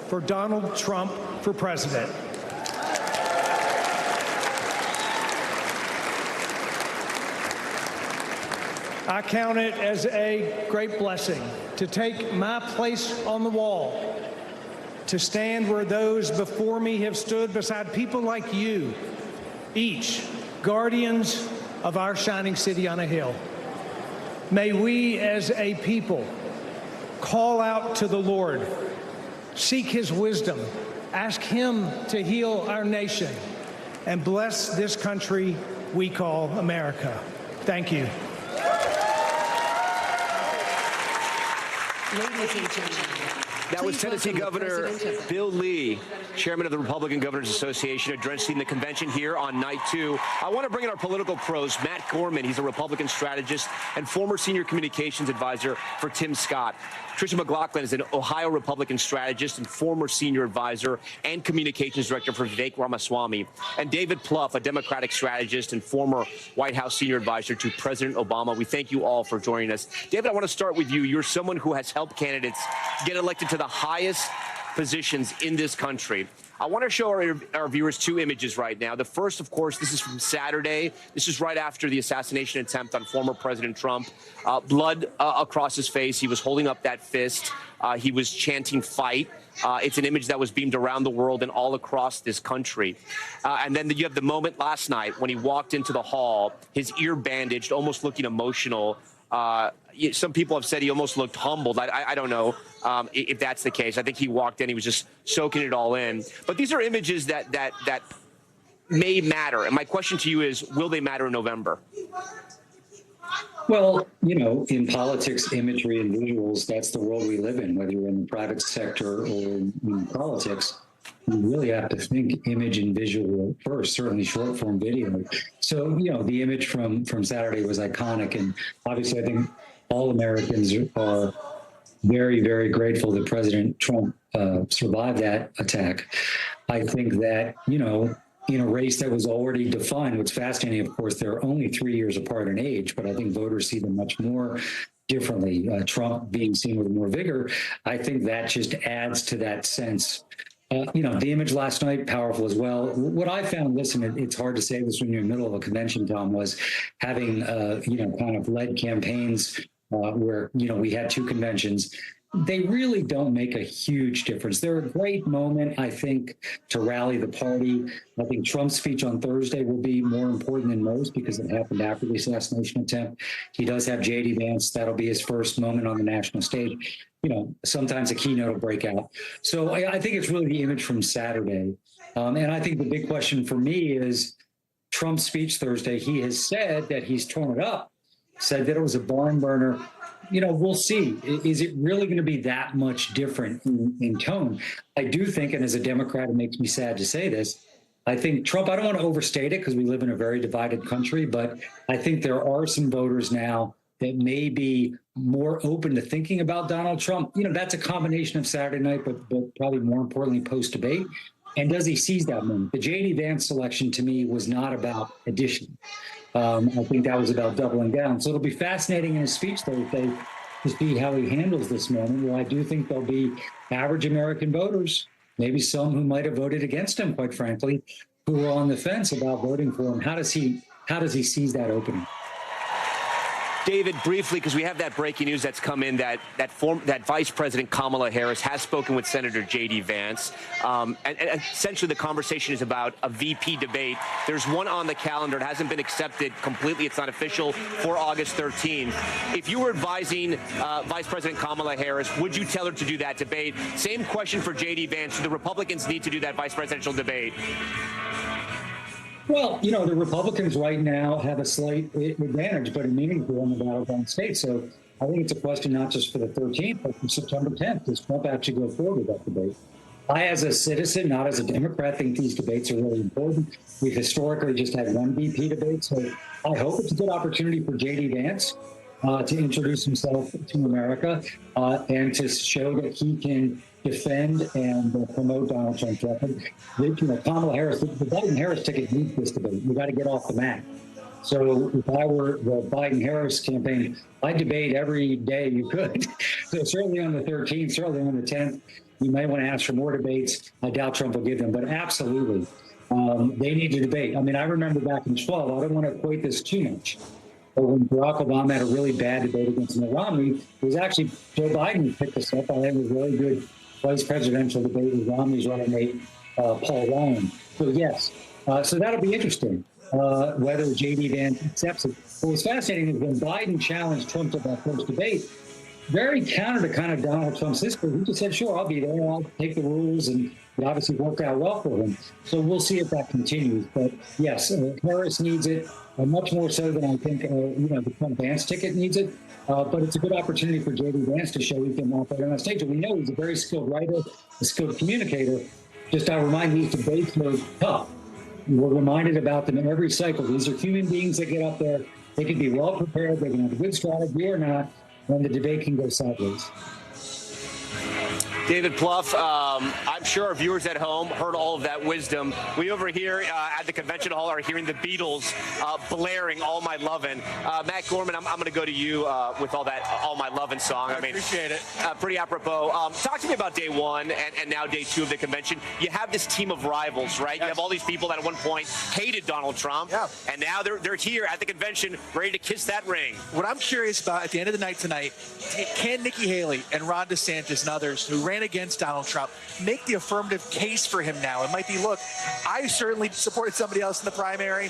for Donald Trump for president. I count it as a great blessing to take my place on the wall, to stand where those before me have stood beside people like you, each guardians of our shining city on a hill. May we as a people call out to the Lord, seek his wisdom, ask him to heal our nation, and bless this country we call America. Thank you. Ladies and gentlemen. That was Tennessee Governor Bill Lee, chairman of the Republican Governors Association, addressing the convention here on night 2. I want to bring in our political pros, Matt Gorman. He's a Republican strategist and former senior communications advisor for Tim Scott. Tricia McLaughlin is an Ohio Republican strategist and former senior advisor and communications director for Vivek Ramaswamy. And David Plouffe, a Democratic strategist and former White House senior advisor to President Obama. We thank you all for joining us. David, I want to start with you. You're someone who has helped candidates get elected to the highest positions in this country. I want to show our viewers 2 images right now. The first, of course, this is from Saturday. This is right after the assassination attempt on former President Trump. Blood across his face. He was holding up that fist. He was chanting fight. It's an image that was beamed around the world and all across this country. And then you have the moment last night when he walked into the hall, his ear bandaged, almost looking emotional, Some people have said he almost looked humbled. I don't know if that's the case. I think he walked in, he was just soaking it all in. But these are images that may matter. And my question to you is, will they matter in November? Well, you know, in politics, imagery and visuals, that's the world we live in, whether you're in the private sector or in politics. You really have to think image and visual first, certainly short form video. So, you know, the image from Saturday was iconic. And obviously, I think all Americans are very, very grateful that President Trump survived that attack. I think that, you know, in a race that was already defined, what's fascinating, of course, they're only 3 years apart in age, but I think voters see them much more differently. Trump being seen with more vigor, I think that just adds to that sense. You know, the image last night, powerful as well. What I found, listen, it's hard to say this when you're in the middle of a convention, Tom, was having, you know, kind of led campaigns where, you know, we had 2 conventions. They really don't make a huge difference. They're a great moment, I think, to rally the party. I think Trump's speech on Thursday will be more important than most because it happened after the assassination attempt. He does have J.D. Vance. That'll be his first moment on the national stage. You know, sometimes a keynote will break out. So I think it's really the image from Saturday. And I think the big question for me is Trump's speech Thursday. He has said that he's torn it up, said that it was a barn burner. You know, we'll see. Is it really going to be that much different in tone? I do think, and as a Democrat, it makes me sad to say this, I think Trump, I don't want to overstate it because we live in a very divided country, but I think there are some voters now that may be more open to thinking about Donald Trump. You know, that's a combination of Saturday night, but probably more importantly, post-debate. And does he seize that moment? The J.D. Vance selection to me was not about addition. I think that was about doubling down. So it'll be fascinating in his speech Thursday to see how he handles this moment, where I do think there'll be average American voters, maybe some who might have voted against him, quite frankly, who are on the fence about voting for him. How does he seize that opening? David, briefly, because we have that breaking news that's come in that Vice President Kamala Harris has spoken with Senator J.D. Vance. And essentially the conversation is about a VP debate. There's one on the calendar. It hasn't been accepted completely. It's not official for August 13th. If you were advising Vice President Kamala Harris, would you tell her to do that debate? Same question for J.D. Vance. Do the Republicans need to do that vice presidential debate? Well, you know, the Republicans right now have a slight advantage, but a meaningful one in the battleground state. So I think it's a question not just for the 13th, but for September 10th. Does Trump actually go forward with that debate? I, as a citizen, not as a Democrat, think these debates are really important. We've historically just had one VP debate, so I hope it's a good opportunity for J.D. Vance to introduce himself to America and to show that he can defend and promote Donald Trump's record. You know, Kamala Harris, the Biden-Harris ticket needs this debate. We got to get off the mat. So if I were the Biden-Harris campaign, I'd debate every day you could. So certainly on the 13th, certainly on the 10th, you might want to ask for more debates. I doubt Trump will give them, but absolutely, they need to debate. I mean, I remember back in 12, I don't want to equate this too much, but when Barack Obama had a really bad debate against Mitt Romney, it was actually Joe Biden who picked this up. I think it was a really good vice presidential debate with Romney's running mate, Paul Ryan. So yes, so that'll be interesting, whether J.D. Vance accepts it. What was fascinating is when Biden challenged Trump to that first debate, very counter to kind of Donald Trump's history. He just said, sure, I'll be there, I'll take the rules, and it obviously worked out well for him. So we'll see if that continues. But yes, Harris needs it, much more so than I think, you know, the Trump Vance ticket needs it. But it's a good opportunity for J.D. Vance to show he can operate on that stage. And we know he's a very skilled writer, a skilled communicator. Just I remind these debates are tough. We're reminded about them in every cycle. These are human beings that get up there. They can be well prepared. They can have a good strategy or not, and the debate can go sideways. David Plouffe, I'm sure our viewers at home heard all of that wisdom. We over here at the convention hall are hearing the Beatles blaring All My Lovin'. Matt Gorman, I'm going to go to you with all that All My Lovin' song. I mean, appreciate it. Pretty apropos. Talk to me about day one and now day two of the convention. You have this team of rivals, right? Yes. You have all these people that at one point hated Donald Trump, and now they're here at the convention ready to kiss that ring. What I'm curious about at the end of the night tonight, can Nikki Haley and Ron DeSantis and others who ran ran against Donald Trump, make the affirmative case for him now. It might be, look, I certainly supported somebody else in the primary.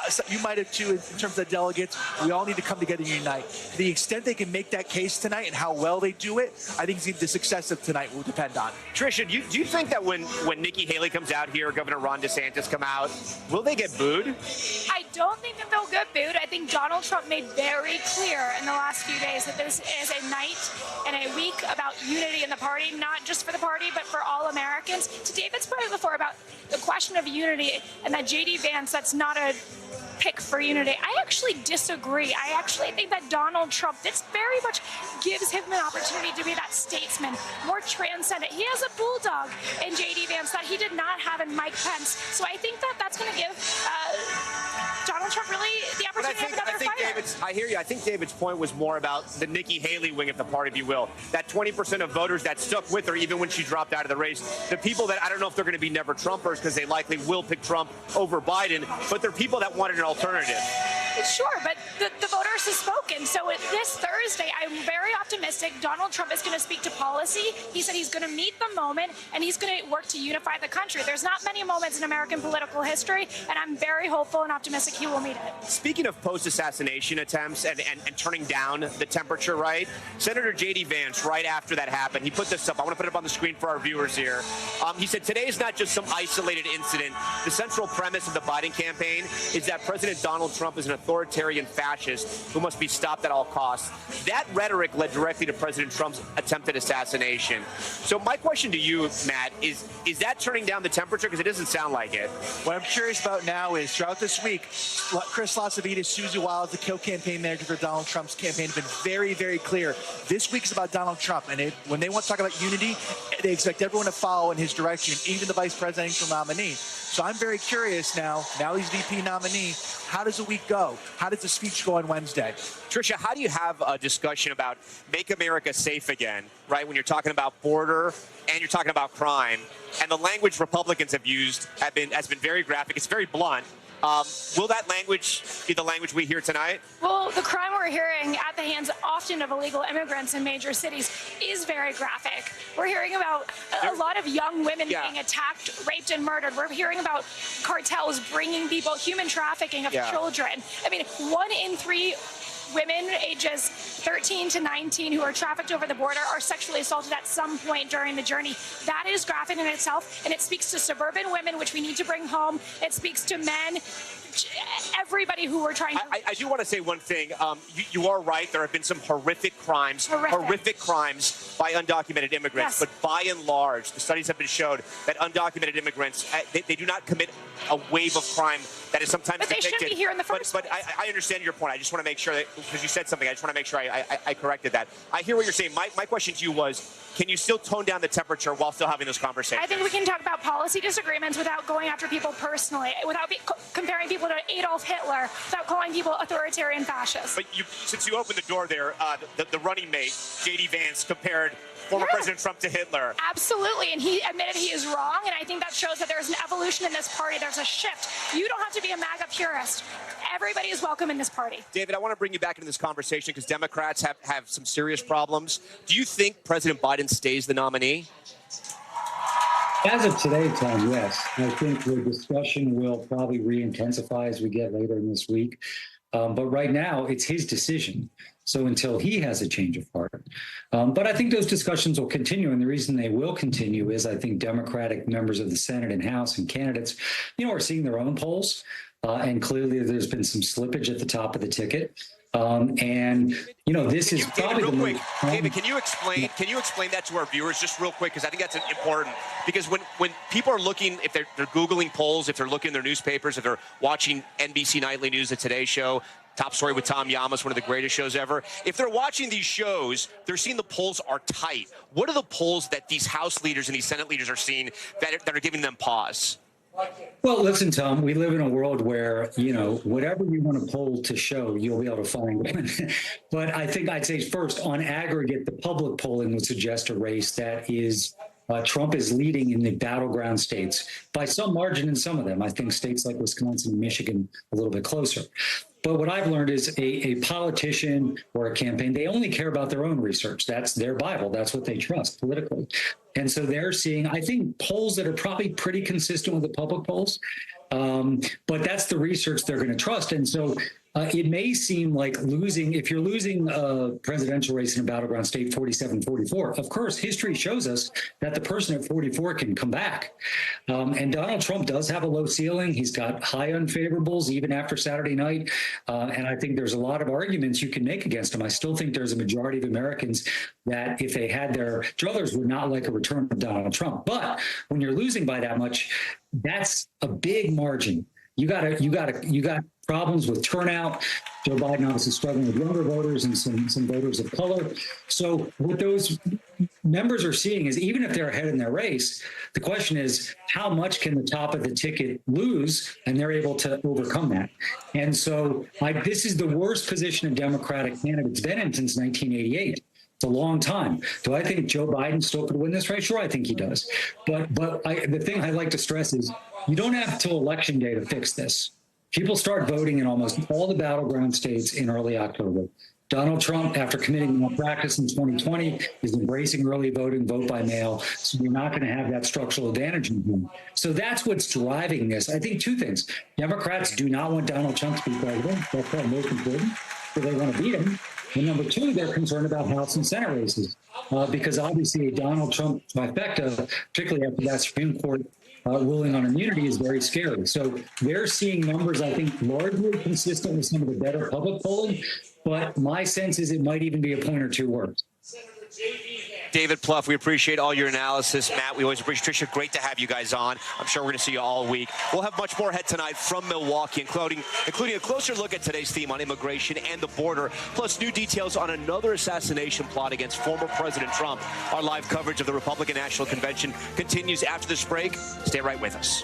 So you might have too in terms of the delegates. We all need to come together and unite. To the extent they can make that case tonight and how well they do it, I think the success of tonight will depend on. Tricia, do you think that when Nikki Haley comes out here, Governor Ron DeSantis come out, will they get booed? I don't think that they'll get booed. I think Donald Trump made very clear in the last few days that this is a night and a week about unity in the party, not just for the party, but for all Americans. To David's point before about the question of unity and that J.D. Vance, that's not a pick for unity. I actually disagree. I actually think that Donald Trump, this very much gives him an opportunity to be that statesman, more transcendent. He has a bulldog in J.D. Vance that he did not have in Mike Pence. So I think that that's going to give Donald Trump really the opportunity to have another fighter. I hear you. I think David's point was more about the Nikki Haley wing of the party, if you will. That 20% of voters that stuck with her even when she dropped out of the race. The people that I don't know if they're going to be never Trumpers because they likely will pick Trump over Biden, but they're people that wanted an alternative. Sure, but the voters have spoken. So this Thursday, I'm very optimistic. Donald Trump is going to speak to policy. He said he's going to meet the moment, and he's going to work to unify the country. There's not many moments in American political history, and I'm very hopeful and optimistic he will meet it. Speaking of post-assassination attempts and turning down the temperature, right? Senator J.D. Vance, right after that happened, he put this up. I want to put it up on the screen for our viewers here. He said, today is not just some isolated incident. The central premise of the Biden campaign is that President Donald Trump is an authoritarian fascist who must be stopped at all costs. That rhetoric led directly to President Trump's attempted assassination. So my question to you, Matt, is that turning down the temperature? Because it doesn't sound like it. What I'm curious about now is throughout this week, Chris LaCivita, Susie Wiles, the campaign manager for Donald Trump's campaign, have been very, very clear. This week is about Donald Trump, and when they want to talk about unity, they expect everyone to follow in his direction, even the vice presidential nominee. So I'm very curious now he's VP nominee. How does the week go? How does the speech go on Wednesday? Tricia, how do you have a discussion about make America safe again, right, when you're talking about border and you're talking about crime? And the language Republicans have used has been very graphic. It's very blunt. Will that language be the language we hear tonight? Well, the crime we're hearing at the hands often of illegal immigrants in major cities is very graphic. We're hearing about a lot of young women being attacked, raped, and murdered. We're hearing about cartels bringing people, human trafficking of children. I mean, 1 in 3 women ages 13 to 19 who are trafficked over the border are sexually assaulted at some point during the journey. That is graphic in itself, and it speaks to suburban women, which we need to bring home. It speaks to men, everybody who we're trying to... I do want to say one thing. You are right. There have been some horrific crimes by undocumented immigrants. But by and large, the studies have been showed that undocumented immigrants, they do not commit a wave of crime that is sometimes But they depicted. shouldn't be here in the first place. But I understand your point. I just want to make sure that, because you said something, I just want to make sure I corrected that. I hear what you're saying. My question to you was, can you still tone down the temperature while still having this conversation? I think we can talk about policy disagreements without going after people personally, without comparing people to Adolf Hitler, without calling people authoritarian fascists. But since you opened the door there, the running mate, J.D. Vance, compared former President Trump to Hitler. Absolutely, and he admitted he is wrong, and I think that shows that there's an evolution in this party. There's a shift. You don't have to be a MAGA purist. Everybody is welcome in this party. David, I want to bring you back into this conversation because Democrats have some serious problems. Do you think President Biden stays the nominee? As of today, Tom, yes. I think the discussion will probably re-intensify as we get later in this week. But right now, it's his decision. So until he has a change of heart. But I think those discussions will continue. And the reason they will continue is I think Democratic members of the Senate and House and candidates, are seeing their own polls. And clearly there's been some slippage at the top of the ticket. This is probably real quick, David, can you explain that to our viewers just real quick? Because I think that's important. Because when people are looking, if they're Googling polls, if they're looking in their newspapers, if they're watching NBC Nightly News, the Today Show, Top Story with Tom Yamas, one of the greatest shows ever. If they're watching these shows, they're seeing the polls are tight. What are the polls that these House leaders and these Senate leaders are seeing that are giving them pause? Well, listen, Tom, we live in a world where, whatever you want to poll to show, you'll be able to find. But I think I'd say first, on aggregate, the public polling would suggest a race that is Trump is leading in the battleground states by some margin in some of them. I think states like Wisconsin and Michigan a little bit closer. But what I've learned is a politician or a campaign, they only care about their own research. That's their Bible. That's what they trust politically. And so they're seeing, I think, polls that are probably pretty consistent with the public polls. But that's the research they're going to trust. And so it may seem like losing, if you're losing a presidential race in a battleground state 47-44, of course, history shows us that the person at 44 can come back. And Donald Trump does have a low ceiling. He's got high unfavorables even after Saturday night. And I think there's a lot of arguments you can make against him. I still think there's a majority of Americans that if they had their druthers would not like a return of Donald Trump. But when you're losing by that much, that's a big margin. You got problems with turnout. Joe Biden obviously struggling with younger voters and some voters of color. So what those members are seeing is even if they're ahead in their race, the question is how much can the top of the ticket lose, and they're able to overcome that. And so this is the worst position a Democratic candidate's been in since 1988. It's a long time. Do I think Joe Biden still could win this race? Sure, I think he does. But the thing I like to stress is you don't have till Election Day to fix this. People start voting in almost all the battleground states in early October. Donald Trump, after committing malpractice in 2020, is embracing early voting, vote by mail. So you're not going to have that structural advantage in him. So that's what's driving this. I think two things. Democrats do not want Donald Trump to be president. That's probably most important. So they want to beat him. And number two, they're concerned about House and Senate races because obviously a Donald Trump trifecta, particularly after that Supreme Court ruling on immunity, is very scary. So they're seeing numbers, I think, largely consistent with some of the better public polling. But my sense is it might even be a point or two worse. David Plouffe, we appreciate all your analysis. Matt, we always appreciate Tricia. Great to have you guys on. I'm sure we're going to see you all week. We'll have much more ahead tonight from Milwaukee, including a closer look at today's theme on immigration and the border, plus new details on another assassination plot against former President Trump. Our live coverage of the Republican National Convention continues after this break. Stay right with us.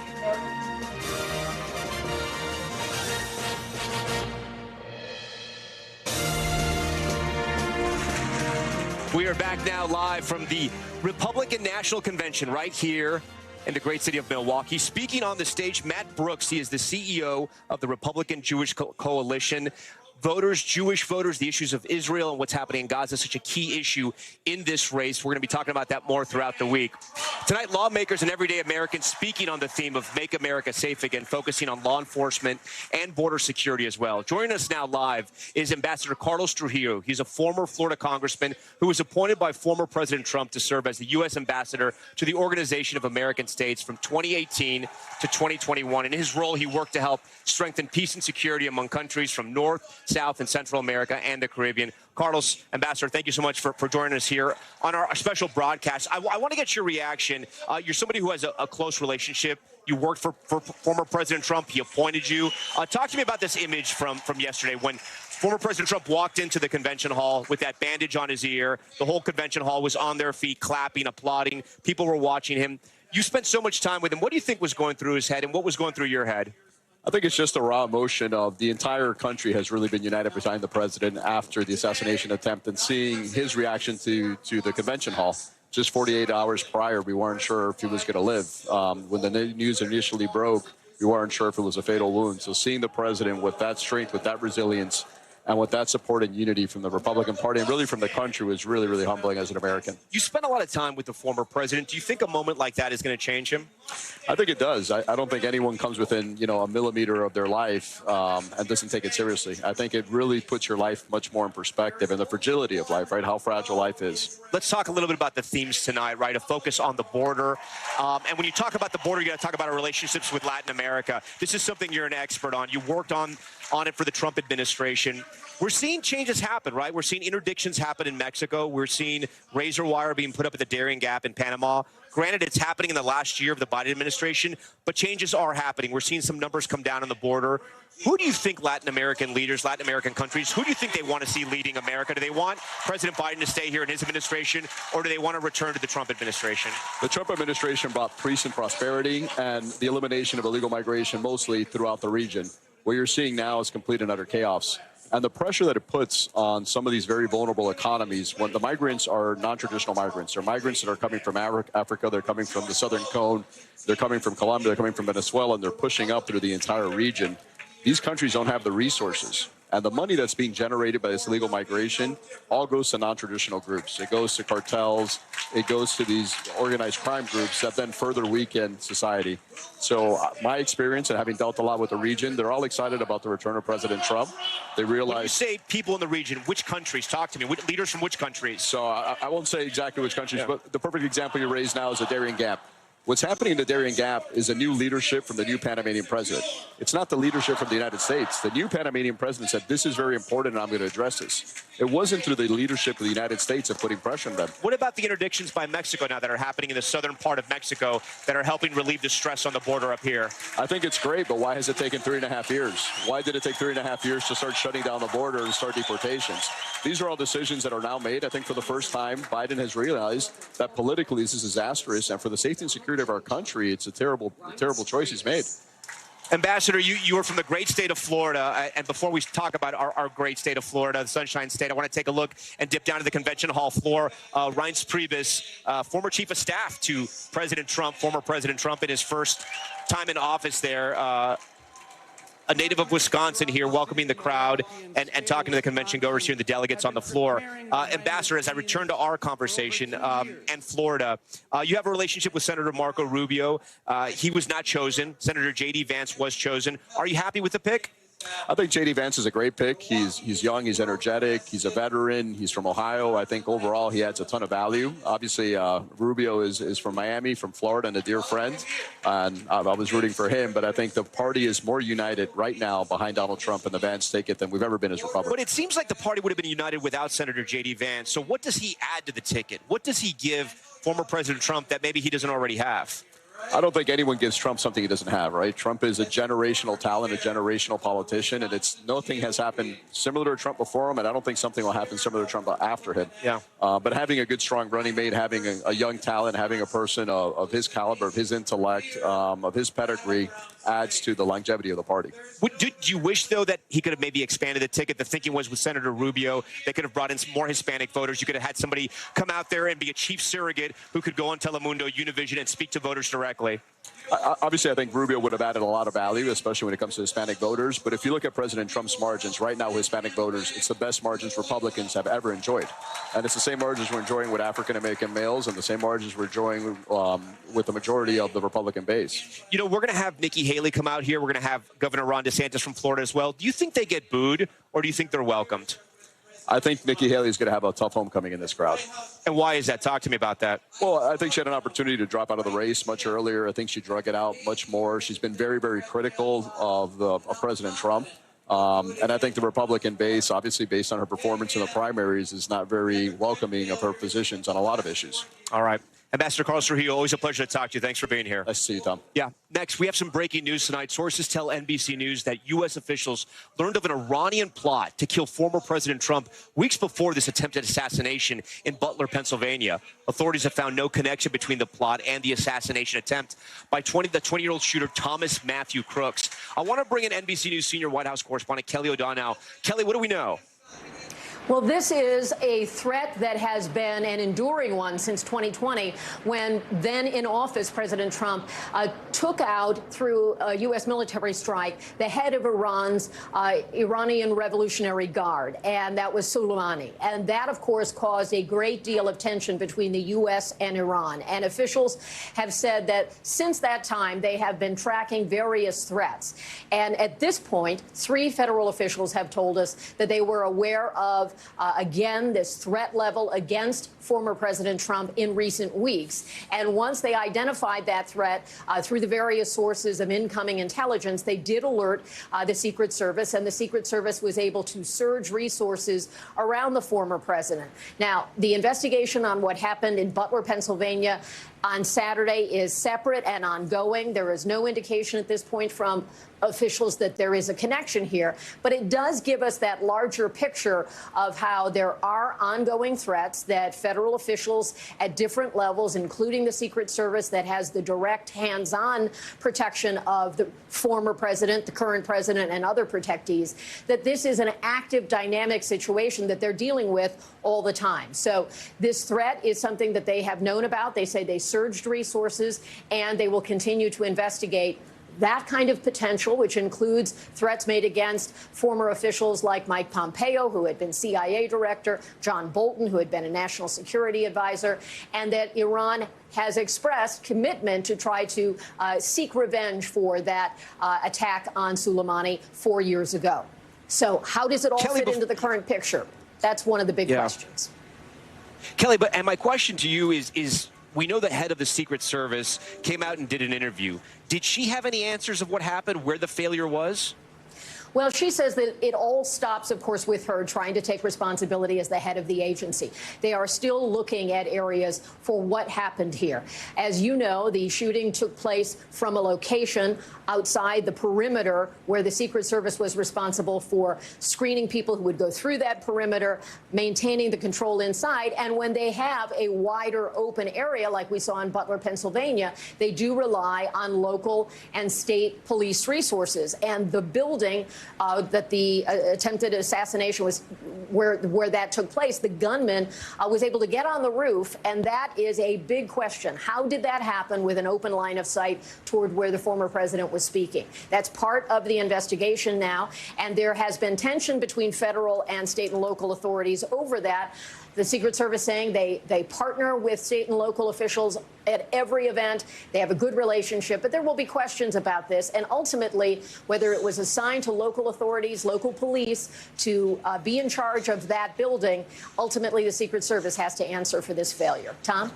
We are back now live from the Republican National Convention right here in the great city of Milwaukee. Speaking on the stage, Matt Brooks, he is the CEO of the Republican Jewish Coalition. Voters, Jewish voters, the issues of Israel and what's happening in Gaza is such a key issue in this race. We're going to be talking about that more throughout the week. Tonight, lawmakers and everyday Americans speaking on the theme of Make America Safe Again, focusing on law enforcement and border security as well. Joining us now live is Ambassador Carlos Trujillo. He's a former Florida congressman who was appointed by former President Trump to serve as the U.S. ambassador to the Organization of American States from 2018 to 2021. In his role, he worked to help strengthen peace and security among countries from North, South, and Central America and the Caribbean. Carlos, Ambassador, thank you so much for joining us here on our special broadcast. I want to get your reaction. You're somebody who has a close relationship. You worked for former President Trump. He appointed you. Talk to me about this image from yesterday when former President Trump walked into the convention hall with that bandage on his ear. The whole convention hall was on their feet, clapping, applauding. People were watching him. You spent so much time with him. What do you think was going through his head, and what was going through your head? I think it's just a raw emotion of the entire country has really been united behind the president after the assassination attempt, and seeing his reaction to the convention hall. Just 48 hours prior, we weren't sure if he was going to live. When the news initially broke, we weren't sure if it was a fatal wound. So seeing the president with that strength, with that resilience, and with that support and unity from the Republican Party and really from the country was really, really humbling as an American. You spent a lot of time with the former president. Do you think a moment like that is going to change him? I think it does. I don't think anyone comes within, a millimeter of their life and doesn't take it seriously. I think it really puts your life much more in perspective and the fragility of life, right? How fragile life is. Let's talk a little bit about the themes tonight, right? A focus on the border. And when you talk about the border, you got to talk about our relationships with Latin America. This is something you're an expert on. You worked on it for the Trump administration. We're seeing changes happen, right? We're seeing interdictions happen in Mexico. We're seeing razor wire being put up at the Darien Gap in Panama. Granted, it's happening in the last year of the Biden administration, but changes are happening. We're seeing some numbers come down on the border. Who do you think Latin American leaders, Latin American countries, who do you think they want to see leading America? Do they want President Biden to stay here in his administration, or do they want to return to the Trump administration? The Trump administration brought peace and prosperity and the elimination of illegal migration mostly throughout the region. What you're seeing now is complete and utter chaos. And the pressure that it puts on some of these very vulnerable economies, when the migrants are non-traditional migrants, they're migrants that are coming from Africa, they're coming from the Southern Cone, they're coming from Colombia, they're coming from Venezuela, and they're pushing up through the entire region. These countries don't have the resources. And the money that's being generated by this illegal migration all goes to non-traditional groups. It goes to cartels. It goes to these organized crime groups that then further weaken society. So my experience and having dealt a lot with the region, they're all excited about the return of President Trump. They realize... When you say people in the region, which countries? Talk to me. Leaders from which countries? So I won't say exactly which countries, but the perfect example you raised now is the Darien Gap. What's happening in the Darien Gap is a new leadership from the new Panamanian president. It's not the leadership from the United States. The new Panamanian president said, this is very important and I'm going to address this. It wasn't through the leadership of the United States of putting pressure on them. What about the interdictions by Mexico now that are happening in the southern part of Mexico that are helping relieve the stress on the border up here? I think it's great, but why has it taken 3.5 years? Why did it take 3.5 years to start shutting down the border and start deportations? These are all decisions that are now made. I think for the first time, Biden has realized that politically this is disastrous, and for the safety and security of our country, it's a terrible, terrible choice he's made. Ambassador, you are from the great state of Florida, and before we talk about our great state of Florida, the Sunshine State, I want to take a look and dip down to the convention hall floor. Reince Priebus, former chief of staff to President Trump, former President Trump in his first time in office there, a native of Wisconsin here, welcoming the crowd and talking to the convention goers here and the delegates on the floor. Ambassador, as I return to our conversation and Florida, you have a relationship with Senator Marco Rubio. He was not chosen. Senator J.D. Vance was chosen. Are you happy with the pick? I think J.D. Vance is a great pick. He's young, he's energetic, he's a veteran, he's from Ohio. I think overall he adds a ton of value. Obviously, Rubio is from Miami, from Florida, and a dear friend. And I was rooting for him, but I think the party is more united right now behind Donald Trump and the Vance ticket than we've ever been as Republicans. But it seems like the party would have been united without Senator J.D. Vance. So what does he add to the ticket? What does he give former President Trump that maybe he doesn't already have? I don't think anyone gives Trump something he doesn't have, right? Trump is a generational talent, a generational politician, and nothing has happened similar to Trump before him, and I don't think something will happen similar to Trump after him. Yeah. But having a good, strong running mate, having a young talent, having a person of his caliber, of his intellect, of his pedigree, adds to the longevity of the party. Do you wish, though, that he could have maybe expanded the ticket? The thinking was with Senator Rubio, they could have brought in some more Hispanic voters. You could have had somebody come out there and be a chief surrogate who could go on Telemundo, Univision, and speak to voters directly. Obviously, I think Rubio would have added a lot of value, especially when it comes to Hispanic voters. But if you look at President Trump's margins, right now, Hispanic voters, it's the best margins Republicans have ever enjoyed. And it's the same margins we're enjoying with African-American males and the same margins we're enjoying with the majority of the Republican base. You know, we're going to have Nikki Haley come out here. We're going to have Governor Ron DeSantis from Florida as well. Do you think they get booed, or do you think they're welcomed? I think Nikki Haley is going to have a tough homecoming in this crowd. And why is that? Talk to me about that. Well, I think she had an opportunity to drop out of the race much earlier. I think she drug it out much more. She's been very, very critical of President Trump. And I think the Republican base, obviously based on her performance in the primaries, is not very welcoming of her positions on a lot of issues. All right. Ambassador Carlos Trujillo, always a pleasure to talk to you. Thanks for being here. Nice to see you, Tom. Yeah. Next, we have some breaking news tonight. Sources tell NBC News that U.S. officials learned of an Iranian plot to kill former President Trump weeks before this attempted assassination in Butler, Pennsylvania. Authorities have found no connection between the plot and the assassination attempt by the 20-year-old shooter Thomas Matthew Crooks. I want to bring in NBC News senior White House correspondent Kelly O'Donnell. Kelly, what do we know? Well, this is a threat that has been an enduring one since 2020, when then in office President Trump took out, through a U.S. military strike, the head of Iran's Iranian Revolutionary Guard, and that was Soleimani. And that, of course, caused a great deal of tension between the U.S. and Iran. And officials have said that since that time, they have been tracking various threats. And at this point, 3 federal officials have told us that they were aware of again, this threat level against former President Trump in recent weeks. And once they identified that threat through the various sources of incoming intelligence, they did alert the Secret Service, and the Secret Service was able to surge resources around the former president. Now, the investigation on what happened in Butler, Pennsylvania, on Saturday is separate and ongoing. There is no indication at this point from officials that there is a connection here, but it does give us that larger picture of how there are ongoing threats that federal officials at different levels, including the Secret Service that has the direct hands-on protection of the former president, the current president, and other protectees, that this is an active, dynamic situation that they're dealing with all the time. So this threat is something that they have known about. They say they surged resources, and they will continue to investigate that kind of potential, which includes threats made against former officials like Mike Pompeo, who had been CIA director, John Bolton, who had been a national security advisor, and that Iran has expressed commitment to try to seek revenge for that attack on Soleimani 4 years ago. So how does it all fit into the current picture? That's one of the big questions. Kelly, and my question to you is we know the head of the Secret Service came out and did an interview. Did she have any answers of what happened, where the failure was? Well, she says that it all stops, of course, with her trying to take responsibility as the head of the agency. They are still looking at areas for what happened here. As you know, the shooting took place from a location outside the perimeter where the Secret Service was responsible for screening people who would go through that perimeter, maintaining the control inside. And when they have a wider open area, like we saw in Butler, Pennsylvania, they do rely on local and state police resources. And the building that the attempted assassination was where that took place, the gunman was able to get on the roof, and that is a big question. How did that happen with an open line of sight toward where the former president was speaking? That's part of the investigation now, and there has been tension between federal and state and local authorities over that. The Secret Service saying they partner with state and local officials at every event. They have a good relationship, but there will be questions about this. And ultimately, whether it was assigned to local authorities, local police to be in charge of that building, ultimately the Secret Service has to answer for this failure. Tom?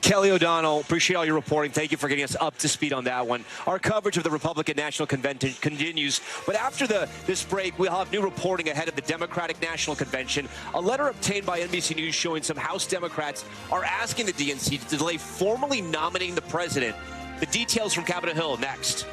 Kelly O'Donnell, appreciate all your reporting. Thank you for getting us up to speed on that one. Our coverage of the Republican National Convention continues, but after this break, we'll have new reporting ahead of the Democratic National Convention. A letter obtained by NBC News showing some House Democrats are asking the DNC to delay formally nominating the president. The details from Capitol Hill next.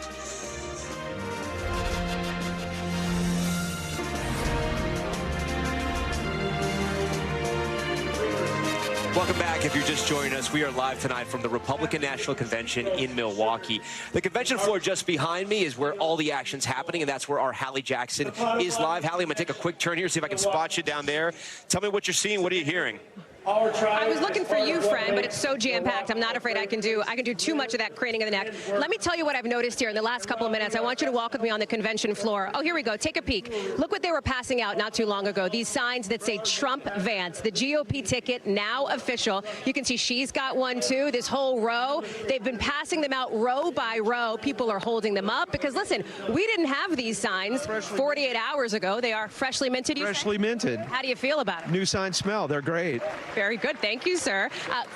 Welcome back. If you're just joining us, we are live tonight from the Republican National Convention in Milwaukee. The convention floor just behind me is where all the action's happening, and that's where our Hallie Jackson is live. Hallie, I'm going to take a quick turn here, see if I can spot you down there. Tell me what you're seeing. What are you hearing? I was looking for you, friend, but it's so jam-packed. I'm not afraid I can do too much of that craning of the neck. Let me tell you what I've noticed here in the last couple of minutes. I want you to walk with me on the convention floor. Oh, here we go. Take a peek. Look what they were passing out not too long ago. These signs that say Trump Vance, the GOP ticket now official. You can see she's got one too. This whole row. They've been passing them out row by row. People are holding them up because, listen, we didn't have these signs 48 hours ago. They are freshly minted. Freshly minted. How do you feel about it? New signs smell. They're great. Very good. Thank you, sir.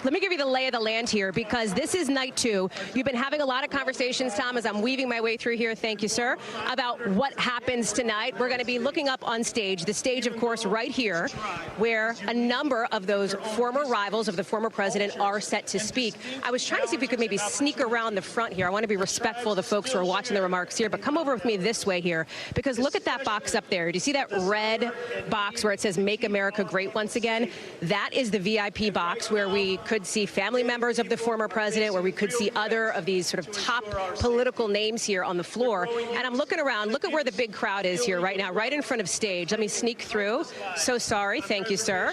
Let me give you the lay of the land here because this is night 2. You've been having a lot of conversations, Tom, as I'm weaving my way through here. Thank you, sir. About what happens tonight. We're going to be looking up on stage. The stage, of course, right here, where a number of those former rivals of the former president are set to speak. I was trying to see if we could maybe sneak around the front here. I want to be respectful of the folks who are watching the remarks here, but come over with me this way here because look at that box up there. Do you see that red box where it says Make America Great Once Again? That is the VIP box where we could see family members of the former president, where we could see other of these sort of top political names here on the floor. And I'm looking around. Look at where the big crowd is here right now, right in front of stage. Let me sneak through. So sorry. Thank you, sir.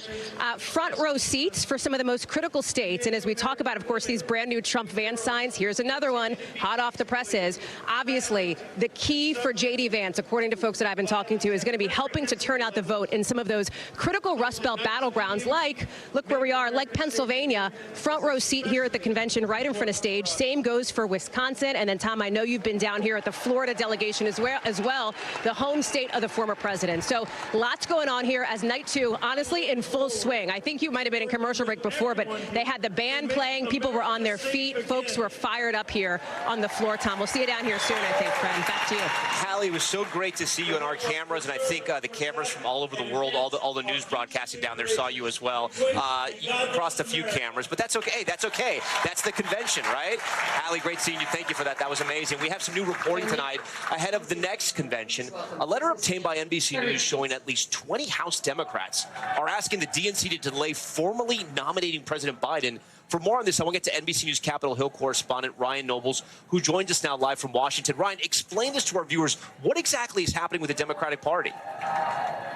Front row seats for some of the most critical states. And as we talk about, of course, these brand new Trump Vance signs, here's another one hot off the presses. Obviously, the key for J.D. Vance, according to folks that I've been talking to, is going to be helping to turn out the vote in some of those critical Rust Belt battlegrounds like, look where we are, like Pennsylvania, front row seat here at the convention right in front of stage. Same goes for Wisconsin. And then, Tom, I know you've been down here at the Florida delegation as well, the home state of the former president. So lots going on here as night 2, honestly, in full swing. I think you might have been in commercial break before, but they had the band playing. People were on their feet. Folks were fired up here on the floor, Tom. We'll see you down here soon, I think, friend. Back to you. Hallie, it was so great to see you on our cameras, and I think the cameras from all over the world, all the news broadcasting down there saw you as well. across a few cameras, but that's okay. Hey, that's okay. That's the convention, right? Hallie, great seeing you. Thank you for that. That was amazing. We have some new reporting tonight ahead of the next convention. A letter obtained by NBC News showing at least 20 House Democrats are asking the DNC to delay formally nominating President Biden. For more on this, I want to get to NBC News Capitol Hill correspondent Ryan Nobles, who joins us now live from Washington. Ryan, explain this to our viewers. What exactly is happening with the Democratic Party?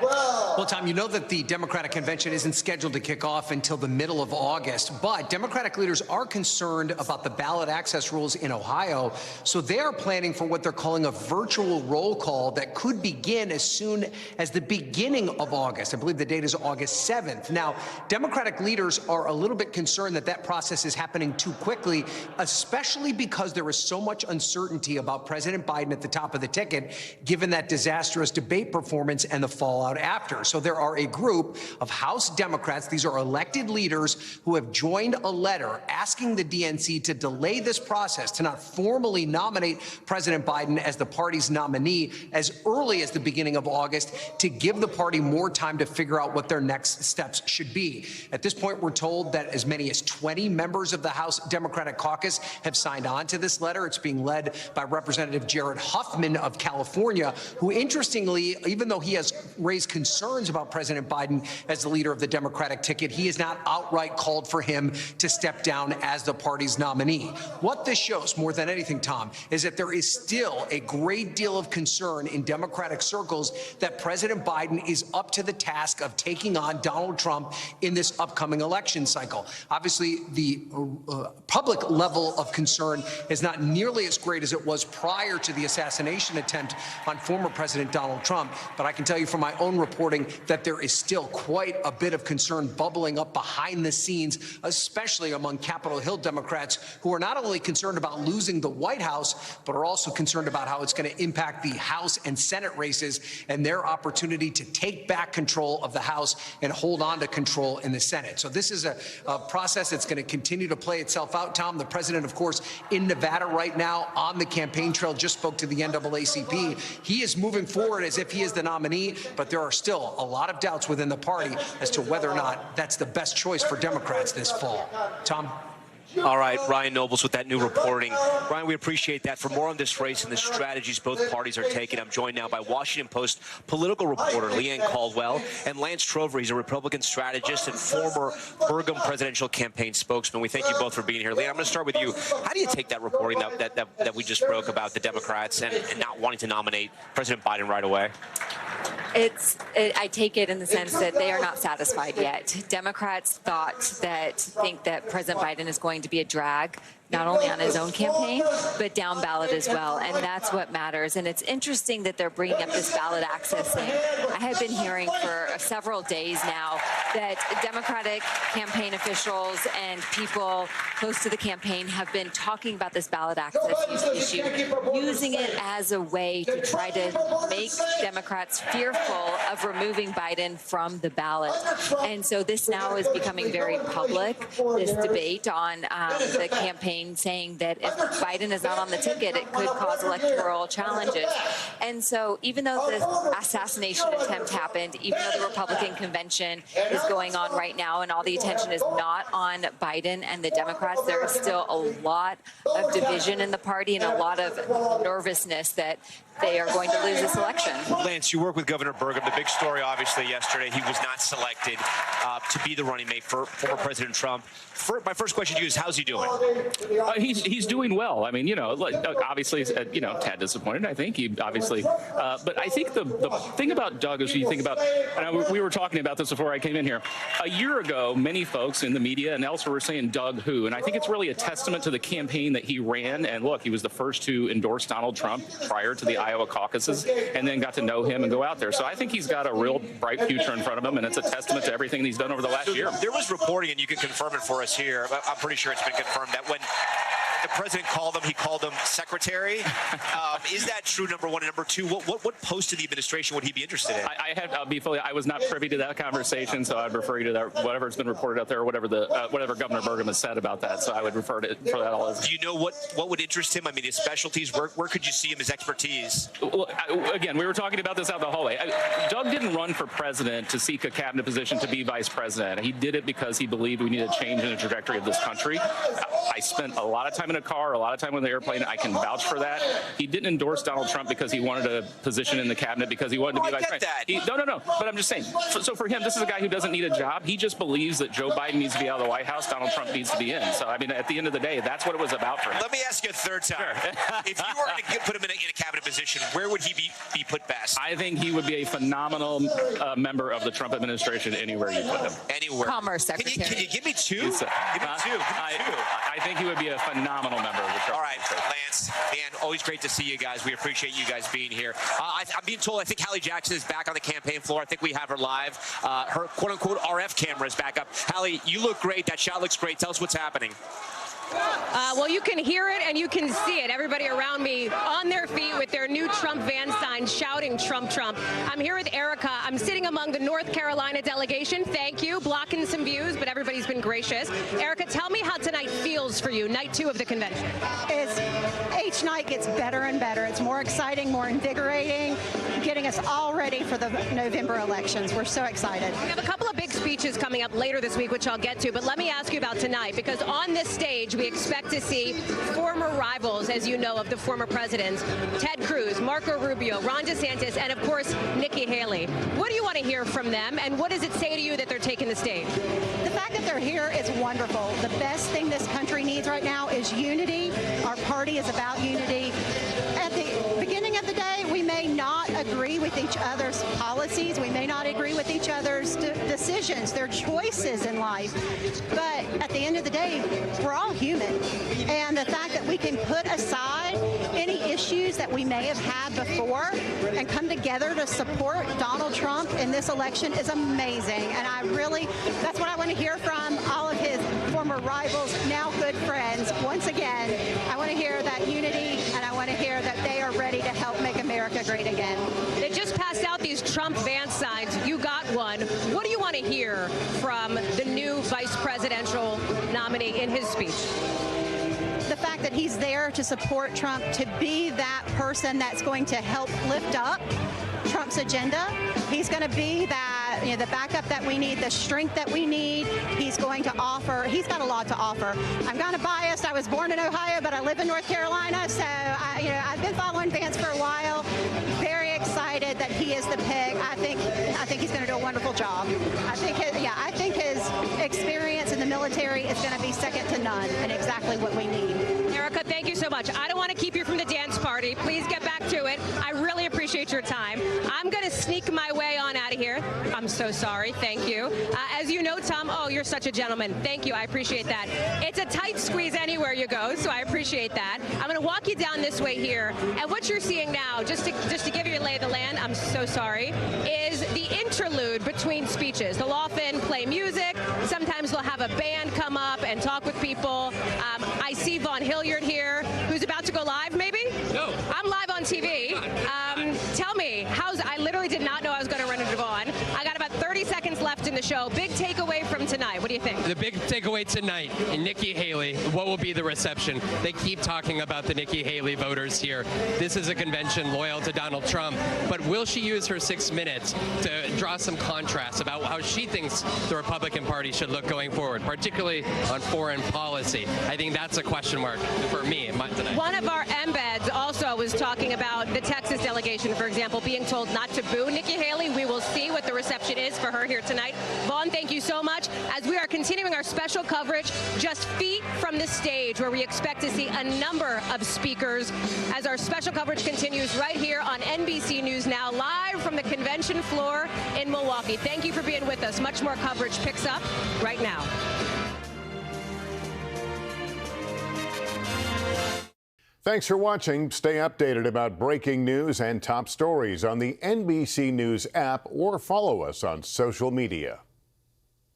Well, Tom, you know that the Democratic convention isn't scheduled to kick off until the middle of August, but Democratic leaders are concerned about the ballot access rules in Ohio, so they are planning for what they're calling a virtual roll call that could begin as soon as the beginning of August. I believe the date is August 7th. Now, Democratic leaders are a little bit concerned that that process is happening too quickly, especially because there is so much uncertainty about President Biden at the top of the ticket, given that disastrous debate performance and the fallout after. So there are a group of House Democrats, these are elected leaders, who have joined a letter asking the DNC to delay this process, to not formally nominate President Biden as the party's nominee as early as the beginning of August, to give the party more time to figure out what their next steps should be. At this point, we're told that as many as 20 members of the House Democratic Caucus have signed on to this letter. It's being led by Representative Jared Huffman of California, who, interestingly, even though he has raised concerns about President Biden as the leader of the Democratic ticket, he has not outright called for him to step down as the party's nominee. What this shows, more than anything, Tom, is that there is still a great deal of concern in Democratic circles that President Biden is up to the task of taking on Donald Trump in this upcoming election cycle. Obviously, the public level of concern is not nearly as great as it was prior to the assassination attempt on former President Donald Trump, but I can tell you from my own reporting that there is still quite a bit of concern bubbling up behind the scenes, especially among Capitol Hill Democrats, who are not only concerned about losing the White House, but are also concerned about how it's going to impact the House and Senate races and their opportunity to take back control of the House and hold on to control in the Senate. So this is a process that's going to continue to play itself out, Tom. The president, of course, in Nevada right now on the campaign trail, just spoke to the NAACP. He is moving forward as if he is the nominee, but there are still a lot of doubts within the party as to whether or not that's the best choice for Democrats this fall. Tom? All right, Ryan Nobles with that new reporting. Ryan, we appreciate that. For more on this race and the strategies both parties are taking, I'm joined now by Washington Post political reporter Leanne Caldwell and Lance Trover. He's a Republican strategist and former Burgum presidential campaign spokesman. We thank you both for being here. Leanne, I'm going to start with you. How do you take that reporting that we just broke about the Democrats and not wanting to nominate President Biden right away? I take it in the sense that they are not satisfied yet. Democrats think that President Biden is going to be a drag, not only on his own campaign, but down ballot as well. And that's what matters. And it's interesting that they're bringing up this ballot access thing. I have been hearing for several days now that Democratic campaign officials and people close to the campaign have been talking about this ballot access issue, using it as a way to try to make Democrats fearful of removing Biden from the ballot. And so this now is becoming very public, this debate on the campaign saying that if Biden is not on the ticket, it could cause electoral challenges. And so even though the assassination attempt happened, even though the Republican convention is going on right now and all the attention is not on Biden and the Democrats, there is still a lot of division in the party and a lot of nervousness that they are going to lose this election. Lance, you work with Governor Burgum. The big story, obviously, yesterday, he was not selected to be the running mate for former President Trump. My first question to you is, how's he doing? He's doing well. I mean, obviously, tad disappointed, I think. He obviously, but I think the thing about Doug is you think about, and we were talking about this before I came in here. A year ago, many folks in the media and elsewhere were saying Doug who, and I think it's really a testament to the campaign that he ran. And look, he was the first to endorse Donald Trump prior to the Iowa caucuses, and then got to know him and go out there. So I think he's got a real bright future in front of him, and it's a testament to everything he's done over the last year. There was reporting, and you can confirm it for us here. I'm pretty sure it's been confirmed that when the president called him, he called him secretary. Is that true, number one? And number two, what post in the administration would he be interested in? I was not privy to that conversation, so I'd refer you to that, whatever's been reported out there, or whatever Governor Burgum has said about that. So I would refer to for that all. Do you know what would interest him? I mean, his specialties. Where could you see him? His expertise. Well, again, we were talking about this out in the hallway. Doug didn't run for president to seek a cabinet position to be vice president. He did it because he believed we needed a change in the trajectory of this country. I spent a lot of time in a car, a lot of time on the airplane. I can vouch for that. He didn't endorse Donald Trump because he wanted a position in the cabinet because he wanted to be vice president. No. But I'm just saying. So for him, this is a guy who doesn't need a job. He just believes that Joe Biden needs to be out of the White House. Donald Trump needs to be in. So I mean, at the end of the day, that's what it was about for him. Let me ask you a third time. Sure. If you were going to put him in a cabinet position, where would he be put best? I think he would be a phenomenal member of the Trump administration anywhere you put him. Anywhere. Commerce Secretary. Can you give me two? Give me two. I think he would be a phenomenal member of the Trump administration. All right, Lance, man, always great to see you guys. We appreciate you guys being here. I'm being told I think Hallie Jackson is back on the campaign floor. I think we have her live. Her quote-unquote RF camera is back up. Hallie, you look great. That shot looks great. Tell us what's happening. Well, you can hear it and you can see it. Everybody around me on their feet with their new Trump van sign shouting Trump, Trump. I'm here with Erica. I'm sitting among the North Carolina delegation. Thank you. Blocking some views, but everybody's been gracious. Erica, tell me how tonight feels for you, night 2 of the convention. Each night gets better and better. It's more exciting, more invigorating, getting us all ready for the November elections. We're so excited. We have a couple of big speeches coming up later this week, which I'll get to, but let me ask you about tonight, because on this stage, we expect to see former rivals, as you know, of the former presidents, Ted Cruz, Marco Rubio, Ron DeSantis, and of course, Nikki Haley. What do you want to hear from them, and what does it say to you that they're taking the stage? The fact that they're here is wonderful. The best thing this country needs right now is unity. Our party is about unity. At the beginning of the day, we may not agree with each other's policies. We may not agree with each other's decisions, their choices in life. But at the end of the day, we're all human. And the fact that we can put aside any issues that we may have had before and come together to support Donald Trump in this election is amazing. And that's what I want to hear from all of his former rivals, now good friends. Once again, I want to hear that unity, and I want to hear that they are ready to help make America great again. They just passed out these Trump van signs. You got one. What do you want to hear from the new vice presidential nominee in his speech? The fact that he's there to support Trump, to be that person that's going to help lift up Trump's agenda. He's going to be that, the backup that we need, the strength that we need. He's going to offer. He's got a lot to offer. I'm kind of biased. I was born in Ohio, but I live in North Carolina, so I've been following Vance for a while. Very excited that he is the pick. I think he's going to do a wonderful job. I think his experience in the military is going to be second to none, and exactly what we need. Erica, thank you so much. I don't want to keep you from the dance party. Please get back to it. I really appreciate your time. I'm going to sneak my way on out of here. I'm so sorry. Thank you. As you know, Tom, you're such a gentleman. Thank you. I appreciate that. It's a tight squeeze anywhere you go, so I appreciate that. I'm going to walk you down this way here. And what you're seeing now, just to give you a lay of the land, I'm so sorry, is the interlude between speeches. They'll often play music. Sometimes they'll have a band come up and talk with people. I see Vaughn Hilliard here, who's about to go live, maybe? No. I'm live on TV. Tell me, I literally did not know I was going to run into Vaughn. I got about 30 seconds left in the show. Big takeaway from tonight. What do you think? The big takeaway tonight, Nikki Haley, what will be the reception? They keep talking about the Nikki Haley voters here. This is a convention loyal to Donald Trump, but will she use her 6 minutes to draw some contrast about how she thinks the Republican Party should look going forward, particularly on foreign policy? I think that's a question mark for me tonight. One of our embeds also was talking about the Texas delegation, for example, being told not to boo Nikki Haley. We will see what the reception is for her here tonight. Vaughn, thank you so much. As we are continuing our special coverage just feet from the stage, where we expect to see a number of speakers as our special coverage continues right here on NBC News Now, live from the convention floor in Milwaukee. Thank you for being with us. Much more coverage picks up right now. Thanks for watching. Stay updated about breaking news and top stories on the NBC News app or follow us on social media.